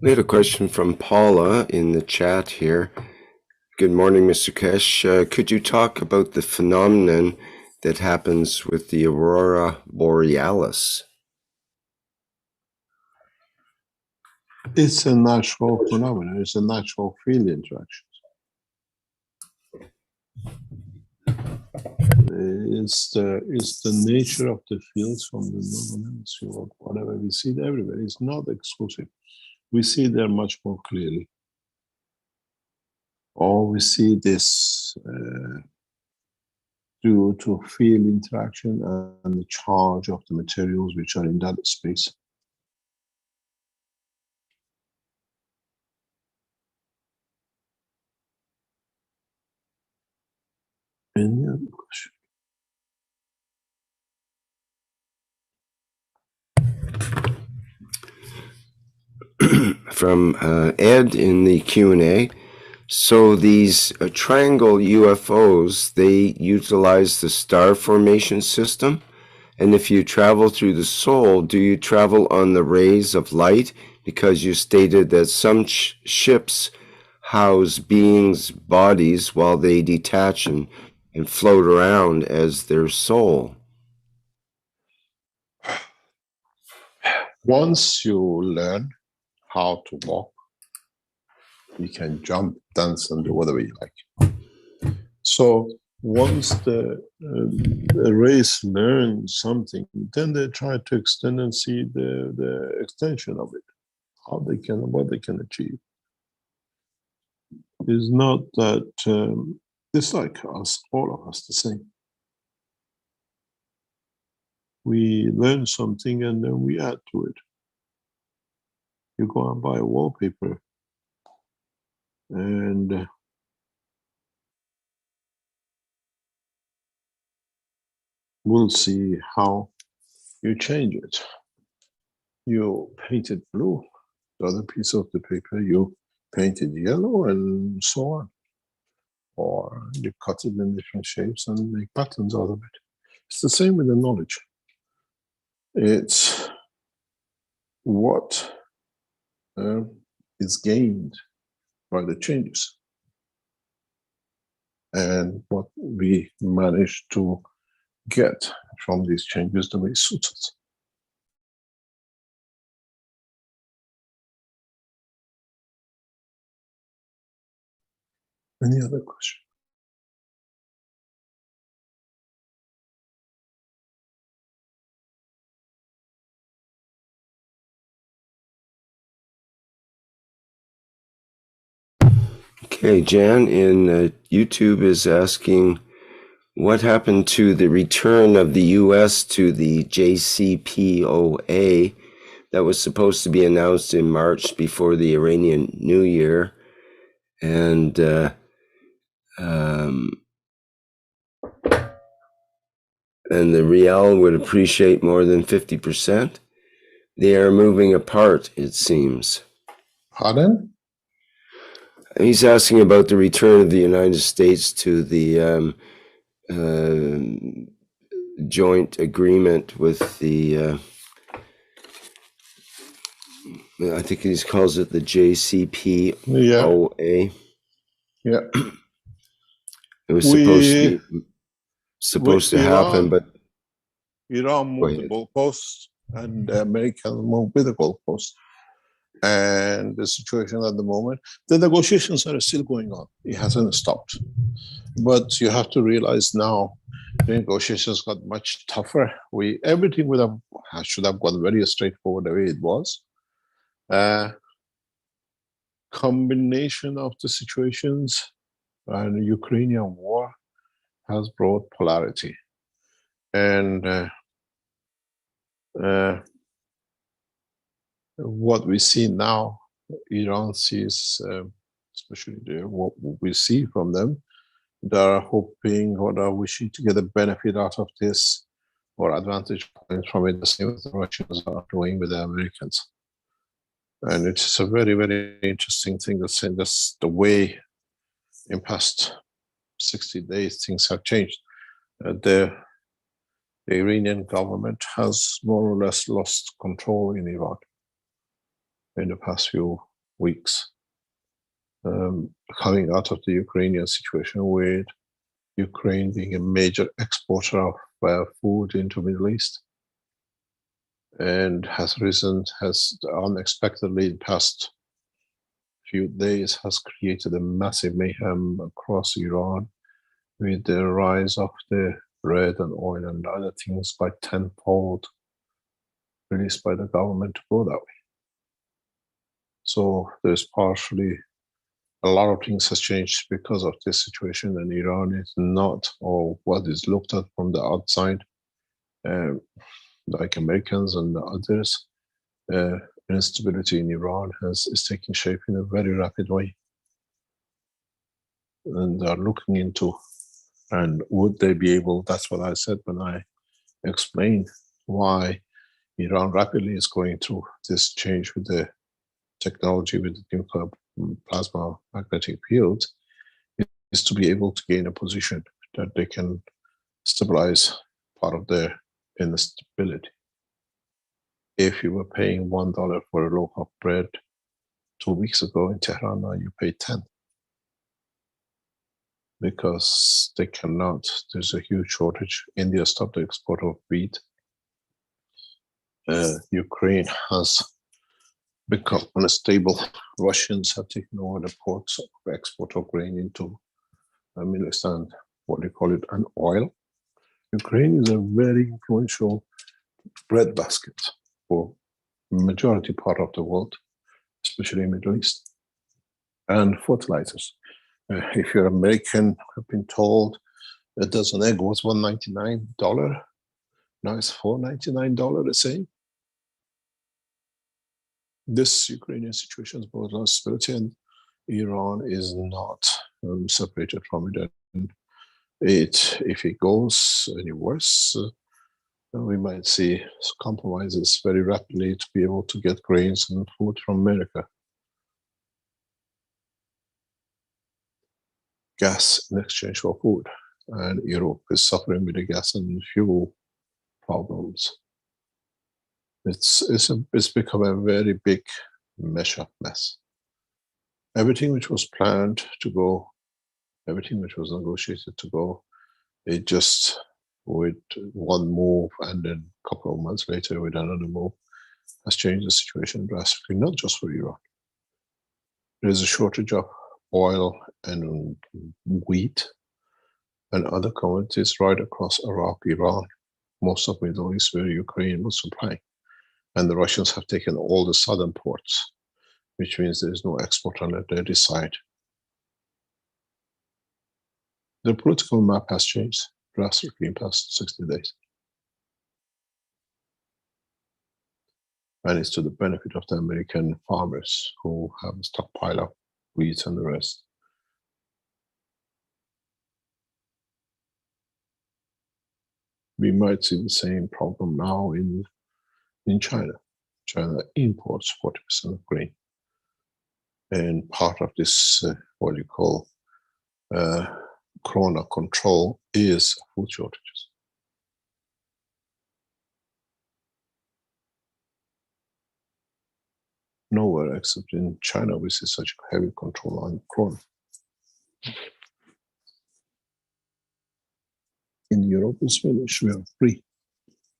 We had a question from Paula in the chat here. Good morning, Mr. Kesh. Could you talk about the phenomenon that happens with the aurora borealis? It's a natural phenomenon. It's a natural field interaction. It's the nature of the fields from the northern hemisphere, or whatever we see it everywhere. It's not exclusive. We see there much more clearly. Or we see this due to field interaction and the charge of the materials which are in that space. Any other question? From Ed in the Q&A. So these triangle UFOs, they utilize the star formation system. And if you travel through the soul, do you travel on the rays of light? Because you stated that some ships house beings' bodies while they detach and float around as their soul. Once you learn how to walk, you can jump, dance, and do whatever you like. So once the race learns something, then they try to extend and see the extension of it, what they can achieve. It's not that it's like us, all of us, the same. We learn something and then we add to it. You go and buy a wallpaper and we'll see how you change it. You paint it blue, the other piece of the paper you paint it yellow, and so on. Or you cut it in different shapes and make patterns out of it. It's the same with the knowledge. It's what is gained by the changes and what we manage to get from these changes the way it suits us. Any other question? Okay, Jan in YouTube is asking, what happened to the return of the U.S. to the JCPOA that was supposed to be announced in March before the Iranian New Year? And the Rial would appreciate more than 50%. They are moving apart, it seems. Pardon? He's asking about the return of the United States to the joint agreement with the, I think he calls it the JCPOA. Yeah. It was supposed to happen, but Iran moved the goalposts and the Americans moved with the goalposts. And the situation at the moment, the negotiations are still going on. It hasn't stopped. But you have to realize now, the negotiations got much tougher. Everything should have gone very straightforward the way it was. Combination of the situations and the Ukrainian war has brought polarity. And what we see now, Iran sees, especially what we see from them, they are hoping or they are wishing to get a benefit out of this or advantage points from it, the same as the Russians are doing with the Americans. And it's a very, very interesting thing that's saying this, the way in past 60 days things have changed. The Iranian government has more or less lost control in Iran in the past few weeks. Coming out of the Ukrainian situation with Ukraine being a major exporter of food into Middle East, and has unexpectedly in the past few days has created a massive mayhem across Iran with the rise of the bread and oil and other things by tenfold released by the government to go that way. So there's partially a lot of things has changed because of this situation, and Iran is not, or what is looked at from the outside, like Americans and others, instability in Iran is taking shape in a very rapid way. And they're looking into, and would they be able, that's what I said when I explained why Iran rapidly is going through this change with the technology, with the nuclear plasma magnetic field, is to be able to gain a position that they can stabilize part of their instability. If you were paying $1 for a loaf of bread 2 weeks ago in Tehran, now you pay 10. Because they cannot, there's a huge shortage. India stopped the export of wheat. Ukraine has become unstable. Russians have taken over the ports of export of grain into Middle East and what they call it, an oil. Ukraine is a very influential breadbasket for majority part of the world, especially Middle East, and fertilizers. If you're American, I've been told a dozen egg was $1.99. Now it's $4.99 the same. This Ukrainian situation is both stability, and Iran is not separated from it. And if it goes any worse, we might see compromises very rapidly to be able to get grains and food from America. Gas in exchange for food, and Europe is suffering with the gas and fuel problems. It's become a very big mesh-up mess. Everything which was planned to go, everything which was negotiated to go, it just with one move and then a couple of months later with another move has changed the situation drastically, not just for Iran. There's a shortage of oil and wheat and other commodities right across Iraq, Iran, most of Middle East where Ukraine was supplying. And the Russians have taken all the southern ports, which means there is no export on their side. The political map has changed drastically in the past 60 days. And it's to the benefit of the American farmers who have a stockpile of wheat and the rest. We might see the same problem now in China. China imports 40% of grain. And part of this, what you call corona control, is food shortages. Nowhere except in China we see such heavy control on corona. In Europe as well, we are free.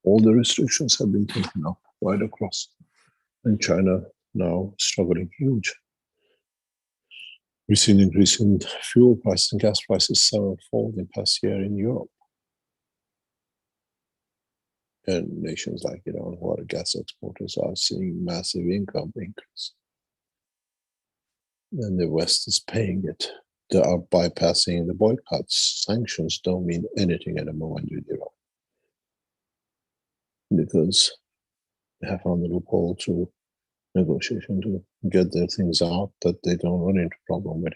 All the restrictions have been taken up right across. In China, now struggling huge. We've seen increase in fuel prices and gas prices several-fold in past year in Europe. And nations like Iran, who are gas exporters, are seeing massive income increase. And the West is paying it. They are bypassing the boycotts. Sanctions don't mean anything at the moment with Iran, because they have found a loophole through negotiation to get their things out that they don't run into problem with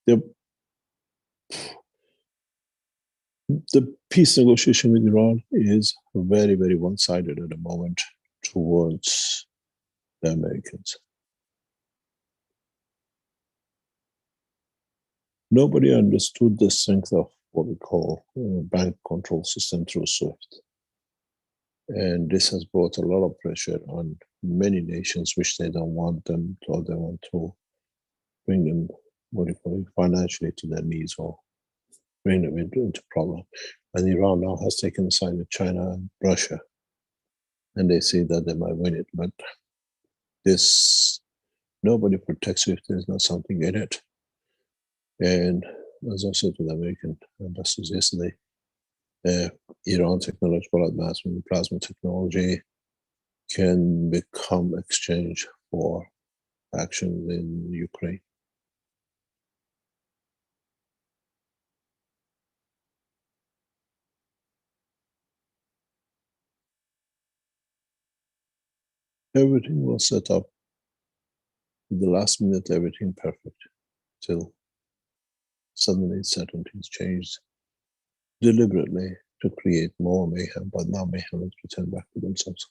it. The peace negotiation with Iran is very, very one-sided at the moment towards the Americans. Nobody understood the strength of what we call bank control system through SWIFT. And this has brought a lot of pressure on many nations which they don't want them, or they want to bring them, what do you call it, financially to their knees, or bring them into problem. And Iran now has taken a side with China and Russia, and they see that they might win it. But this, nobody protects if there's not something in it. And as I said to the American ambassadors yesterday, Iran technological advancement in plasma technology can become exchange for actions in Ukraine. Everything was set up at the last minute, everything perfect, till suddenly certain things changed deliberately to create more mayhem, but now mayhem has returned back to themselves.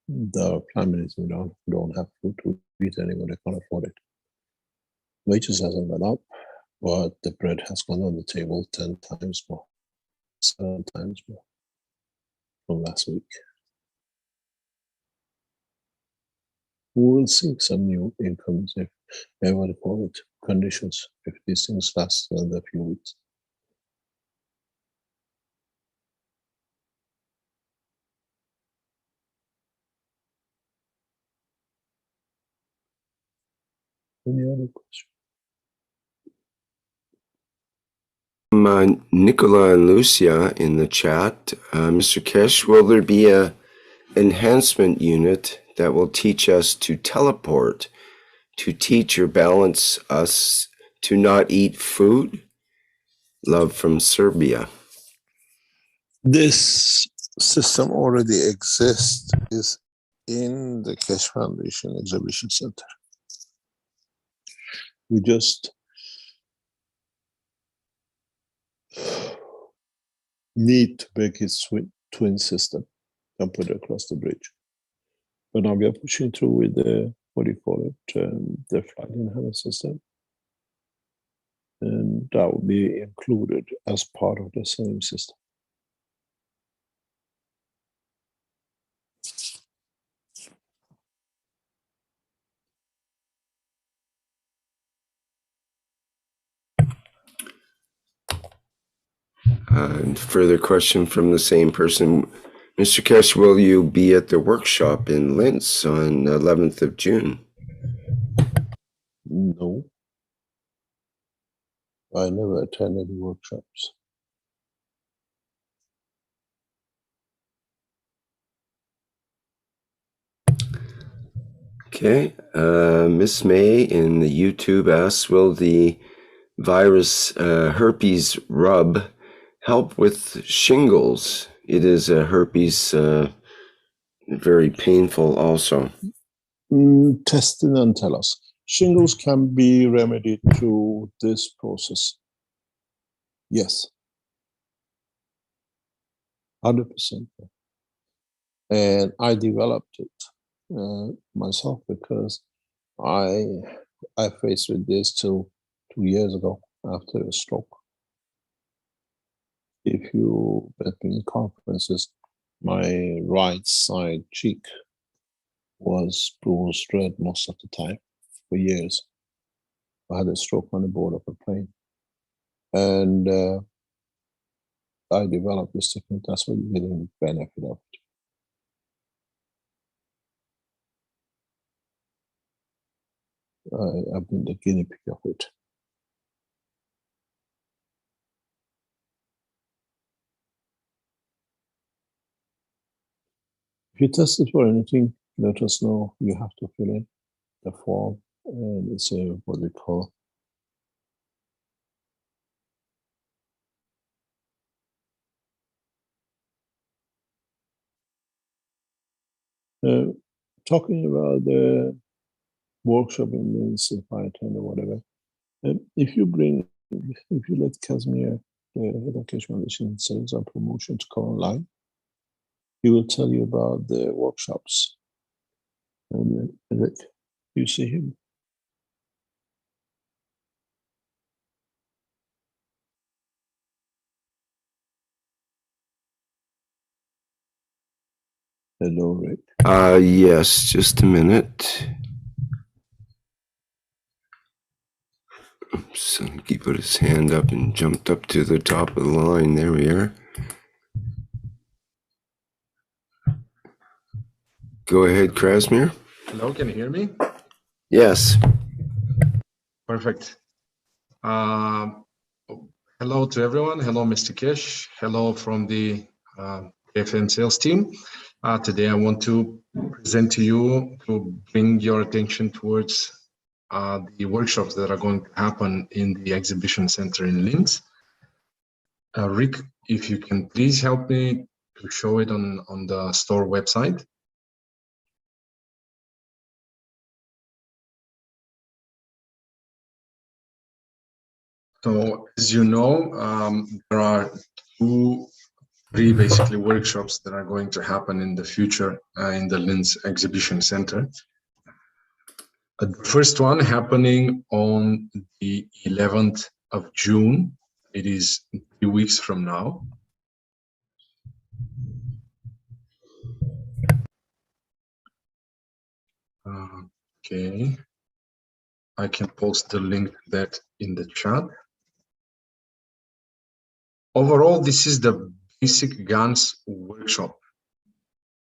The prime minister don't have food to eat anymore, they can't afford it. Wages hasn't gone up, but the bread has gone on the table 10 times more, 7 times more from last week. We will see some new incomes, if what do call it, conditions, if these things last another few weeks. Any other question? Nicola and Lucia in the chat. Mr. Kesh, will there be a enhancement unit that will teach us to teleport, to teach or balance us to not eat food? Love from Serbia. This system already exists, is in the Keshe Foundation Exhibition Center. We just need to make it twin system and put it across the bridge. But now we are pushing through with the, what do you call it, the flight inhaler system. And that will be included as part of the same system. And further question from the same person. Mr. Kesh, will you be at the workshop in Linz on 11th of June? No. I never attend any workshops. Okay. Miss May in the YouTube asks, will the virus herpes rub help with shingles? It is a herpes, very painful also. Test it and tell us. Shingles can be remedied through this process. Yes. 100%. And I developed it myself because I faced with this till 2 years ago after a stroke. If you met me in conferences, my right side cheek was bruised red most of the time for years. I had a stroke on the board of a plane. And I developed this technique. That's what you're getting the benefit of it. I've been the guinea pig of it. If you test it for anything, let us know. You have to fill in the form, and it's what we call talking about the workshop in Linz, if I attend or whatever. If you let Casimir, the head of Keshe Foundation Sales and Promotion, to come online, he will tell you about the workshops. And Rick, you see him? Hello, Rick. Yes, just a minute. So he put his hand up and jumped up to the top of the line. There we are. Go ahead, Krasmir. Hello, can you hear me? Yes. Perfect. Hello to everyone. Hello, Mr. Keshe. Hello from the FM sales team. Today I want to present to you to bring your attention towards the workshops that are going to happen in the exhibition center in Linz. Rick, if you can please help me to show it on the store website. So, as you know, there are three basically workshops that are going to happen in the future in the Linz Exhibition Center. The first one happening on the 11th of June. It is 3 weeks from now. Okay, I can post the link to that in the chat. Overall, this is the basic GANs workshop.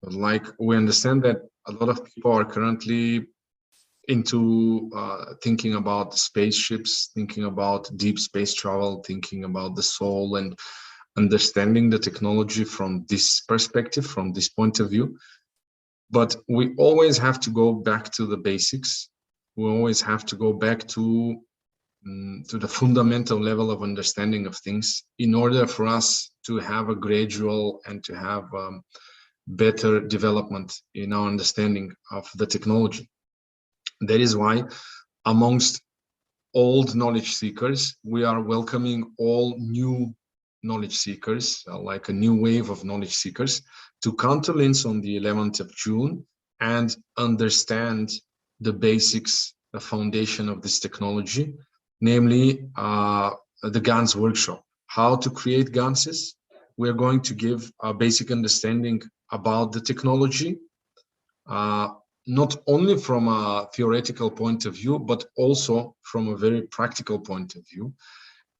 Like, we understand that a lot of people are currently into thinking about spaceships, thinking about deep space travel, thinking about the soul, and understanding the technology from this perspective, from this point of view. But we always have to go back to the basics. We always have to go back to the fundamental level of understanding of things in order for us to have a gradual and to have better development in our understanding of the technology. That is why, amongst old knowledge seekers, we are welcoming all new knowledge seekers, like a new wave of knowledge seekers, to come to Linz on the 11th of June and understand the basics, the foundation of this technology, namely the GANs workshop. How to create GANSes. We're going to give a basic understanding about the technology, not only from a theoretical point of view, but also from a very practical point of view,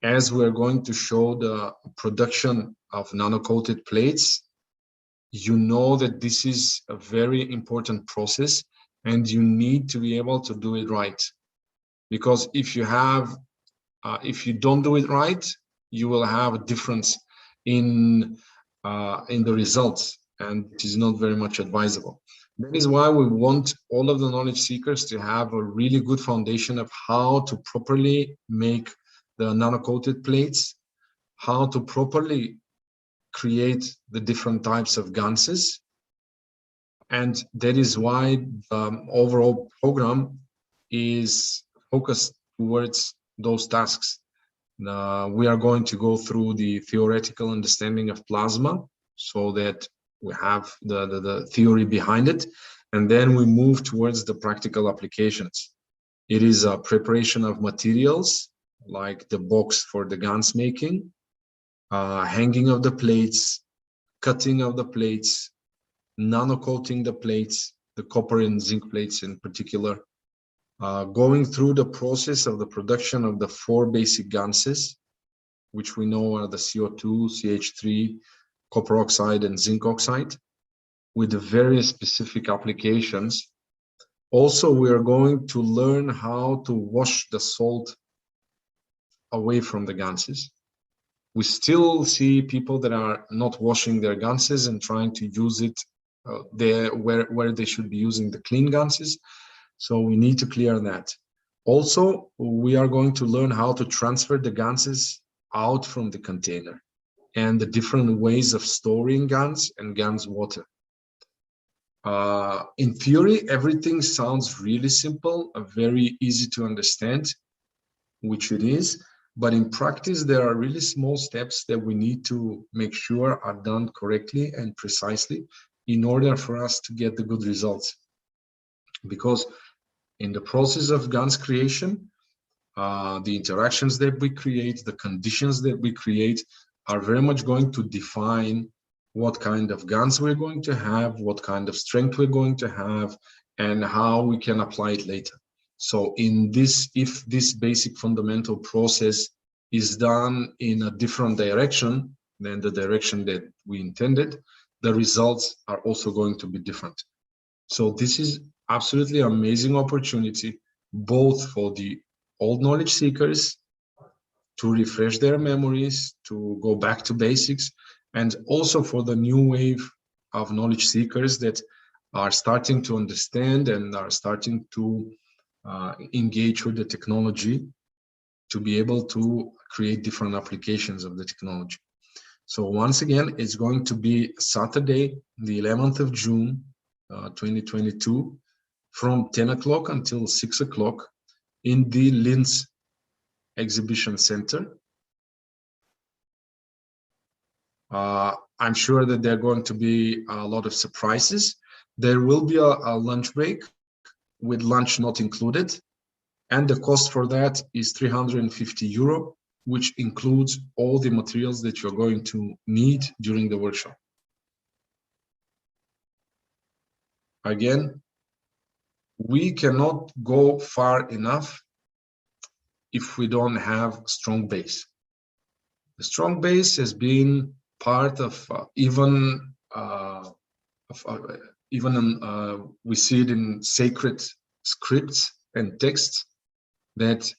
as we're going to show the production of nano-coated plates. You know that this is a very important process, and you need to be able to do it right. Because if you don't do it right, you will have a difference in the results, and it is not very much advisable. That is why we want all of the knowledge seekers to have a really good foundation of how to properly make the nano-coated plates, how to properly create the different types of GANSes. And that is why the overall program is focused towards those tasks. We are going to go through the theoretical understanding of plasma, so that we have the theory behind it, and then we move towards the practical applications. It is a preparation of materials, like the box for the GANs making, hanging of the plates, cutting of the plates, nano-coating the plates, the copper and zinc plates in particular, going through the process of the production of the 4 basic GANSes, which we know are the CO2, CH3, copper oxide, and zinc oxide, with the very specific applications. Also, we are going to learn how to wash the salt away from the ganses. We still see people that are not washing their ganses and trying to use it there where they should be using the clean ganses. So we need to clear that. Also, we are going to learn how to transfer the ganses out from the container and the different ways of storing GANs and GANs water. In theory, everything sounds really simple, very easy to understand, which it is, but in practice, there are really small steps that we need to make sure are done correctly and precisely in order for us to get the good results. Because in the process of GANs creation, the interactions that we create, the conditions that we create are very much going to define what kind of GANs we're going to have, what kind of strength we're going to have, and how we can apply it later. So in this, if this basic fundamental process is done in a different direction than the direction that we intended, the results are also going to be different. So this is absolutely amazing opportunity, both for the old knowledge seekers to refresh their memories, to go back to basics, and also for the new wave of knowledge seekers that are starting to understand and are starting to engage with the technology to be able to create different applications of the technology. So once again, it's going to be Saturday, the 11th of June, 2022, from 10 o'clock until 6 o'clock in the Linz Exhibition Center. I'm sure that there are going to be a lot of surprises. There will be a lunch break with lunch not included, and the cost for that is 350 euro, which includes all the materials that you're going to need during the workshop. Again, we cannot go far enough if we don't have a strong base. The strong base has been part of we see it in sacred scripts and texts that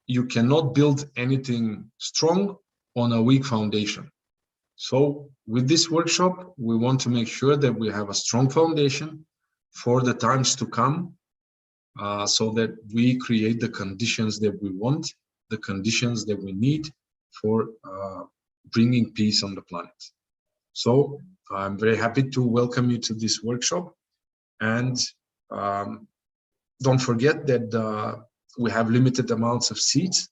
you cannot build anything strong on a weak foundation. So with this workshop, we want to make sure that we have a strong foundation for the times to come, so that we create the conditions that we want, the conditions that we need for bringing peace on the planet. So I'm very happy to welcome you to this workshop, and don't forget that we have limited amounts of seats.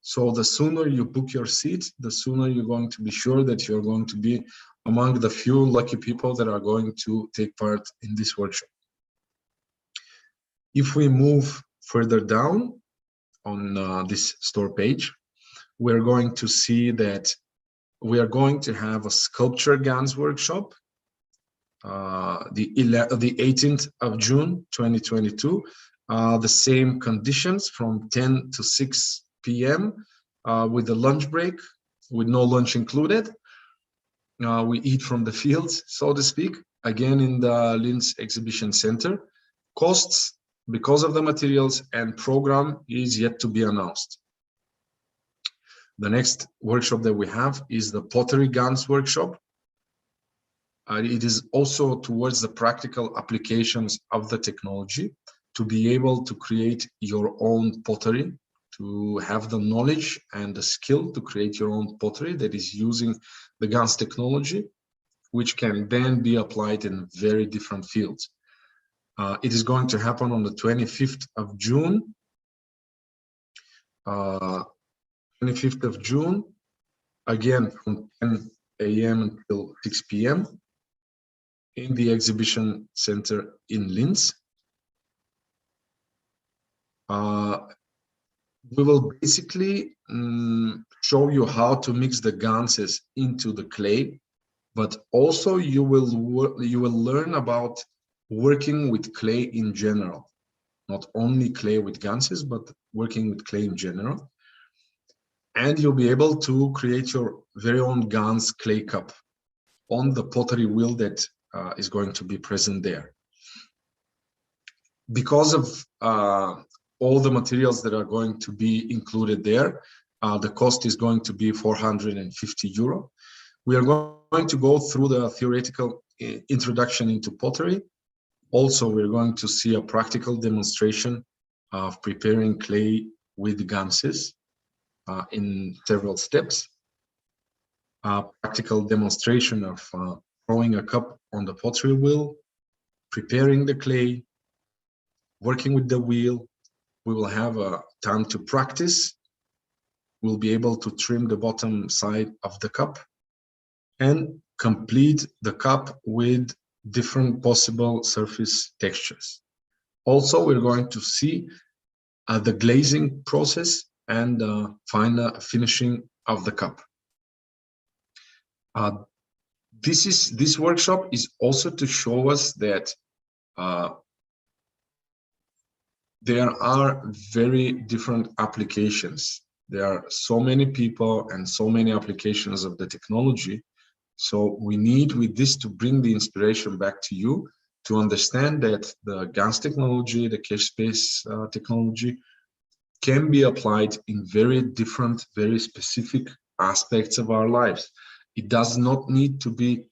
So the sooner you book your seat, the sooner you're going to be sure that you're going to be among the few lucky people that are going to take part in this workshop. If we move further down on this store page, we're going to see that we are going to have a sculpture GANs workshop, the 18th of June 2022. The same conditions from 10 to 6 p.m. With a lunch break, with no lunch included. We eat from the fields, so to speak, again in the Linz Exhibition Center. Costs, because of the materials and program, is yet to be announced. The next workshop that we have is the Pottery GANs workshop. It is also towards the practical applications of the technology, to be able to create your own pottery, to have the knowledge and the skill to create your own pottery that is using the GANs technology, which can then be applied in very different fields. It is going to happen on the 25th of June. 25th of June, again from 10 a.m. until 6 p.m. in the Exhibition Center in Linz. We will basically show you how to mix the ganses into the clay, but also you will learn about working with clay in general, not only clay with ganses, but working with clay in general. and you'll be able to create your very own Gans clay cup on the pottery wheel that is going to be present there. Because of all the materials that are going to be included there, the cost is going to be 450 euro. We are going to go through the theoretical introduction into pottery. Also, we're going to see a practical demonstration of preparing clay with ganses in several steps. A practical demonstration of throwing a cup on the pottery wheel, preparing the clay, working with the wheel. We will have a time to practice. We'll be able to trim the bottom side of the cup and complete the cup with different possible surface textures. Also, we're going to see the glazing process and final finishing of the cup. This workshop is also to show us that there are very different applications. There are so many people and so many applications of the technology. So we need with this to bring the inspiration back to you to understand that the GANS technology, the cache space technology can be applied in very different, very specific aspects of our lives. It does not need to be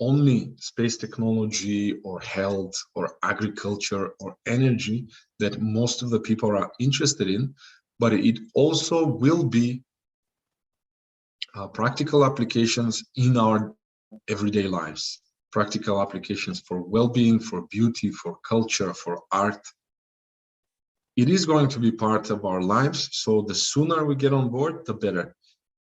only space technology or health or agriculture or energy that most of the people are interested in, but it also will be practical applications in our everyday lives, practical applications for well-being, for beauty, for culture, for art. It is going to be part of our lives, so the sooner we get on board, the better.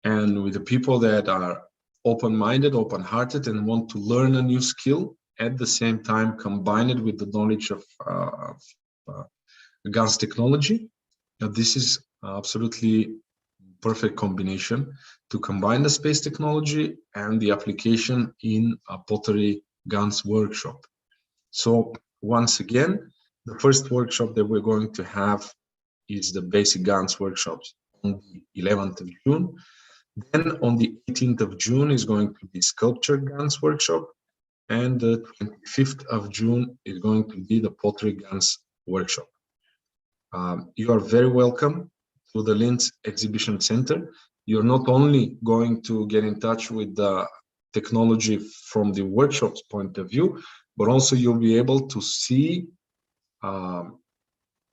And with the people that are open-minded, open-hearted, and want to learn a new skill, at the same time combine it with the knowledge of GANS technology, this is absolutely perfect combination to combine the space technology and the application in a pottery GANS workshop. So once again, the first workshop that we're going to have is the basic GANS workshops on the 11th of June. Then on the 18th of June is going to be sculpture GANS workshop, and the 25th of June is going to be the pottery GANS workshop. You are very welcome to the Linz Exhibition Center. You're not only going to get in touch with the technology from the workshop's point of view, but also you'll be able to see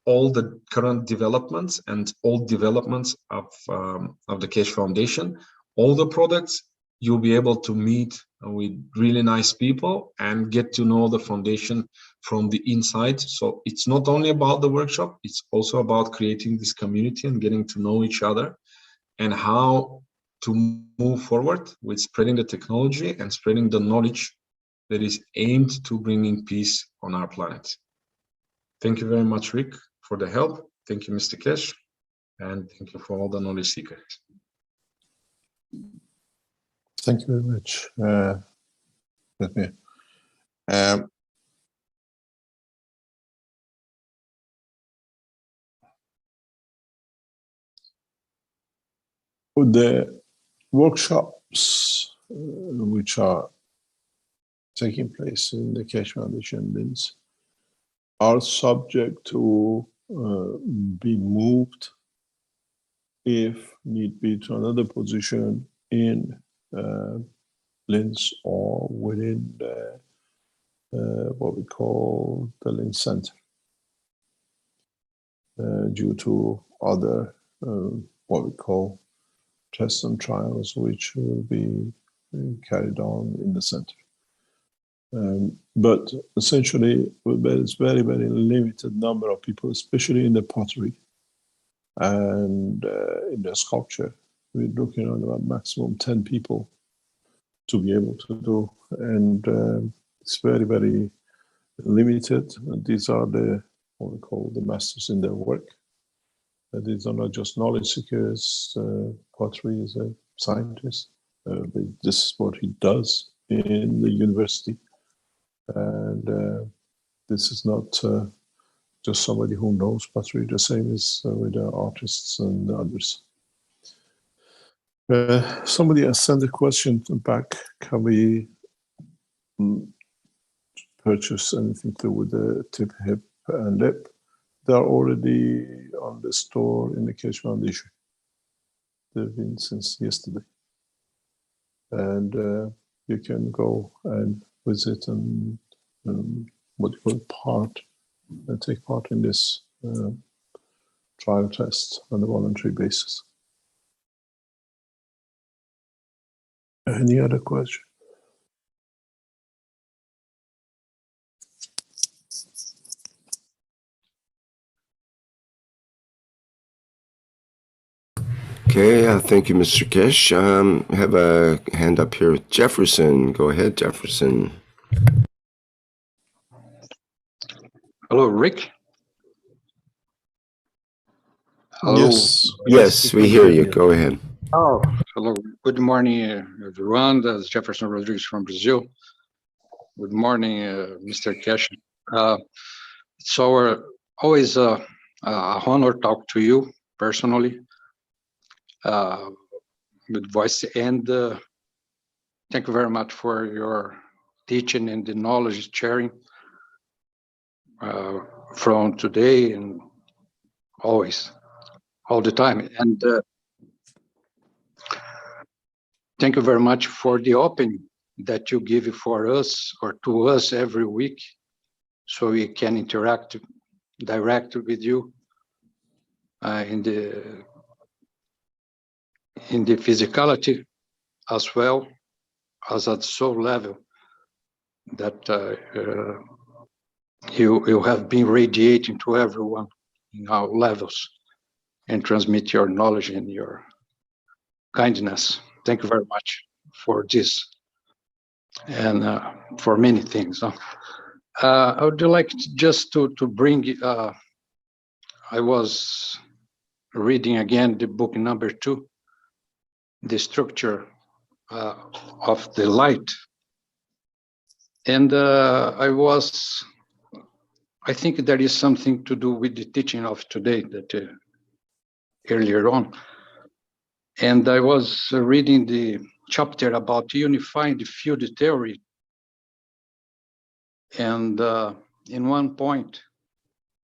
all the current developments and all developments of the Keshe Foundation, all the products. You'll be able to meet with really nice people and get to know the foundation from the inside. So it's not only about the workshop, it's also about creating this community and getting to know each other and how to move forward with spreading the technology and spreading the knowledge that is aimed to bringing peace on our planet. Thank you very much, Rick, for the help. Thank you, Mr. Keshe, and thank you for all the knowledge seekers. Thank you very much. The workshops which are taking place in the Keshe Foundation Linz are subject to be moved, if need be, to another position in Linz or within the, what we call the Linz Center, due to other what we call tests and trials which will be carried on in the center. But essentially, there's very, very limited number of people, especially in the pottery and in the sculpture. We're looking at about maximum 10 people to be able to do, and it's very, very limited. And these are the what we call the masters in their work. These are not just knowledge seekers. Pottery is a scientist. This is what he does in the university, and this is not just somebody who knows pottery. The same is with the artists and others. Somebody has sent a question back. Can we purchase anything to do with the tip, hip, and lip? They are already on the store in the Keshe Foundation. They've been since yesterday. And you can go and visit and take part in this trial test on a voluntary basis. Any other question? Okay, thank you, Mr. Kesh. I have a hand up here with Jefferson. Go ahead, Jefferson. Hello, Rick. Hello. Yes, we hear you. Go ahead. Oh, hello. Good morning, everyone. This is Jefferson Rodrigues from Brazil. Good morning, Mr. Kesh. It's always an honor to talk to you personally with voice, and thank you very much for your teaching and the knowledge sharing from today and always, all the time. And thank you very much for the opening that you give for us or to us every week, so we can interact directly with you in the physicality as well as at soul level that you have been radiating to everyone in our levels and transmit your knowledge and your kindness. Thank you very much for this and for many things. I would like just to bring, I was reading again the book number 2, The Structure of the Light. And I think there is something to do with the teaching of today that earlier on. And I was reading the chapter about unifying the field theory. And in one point,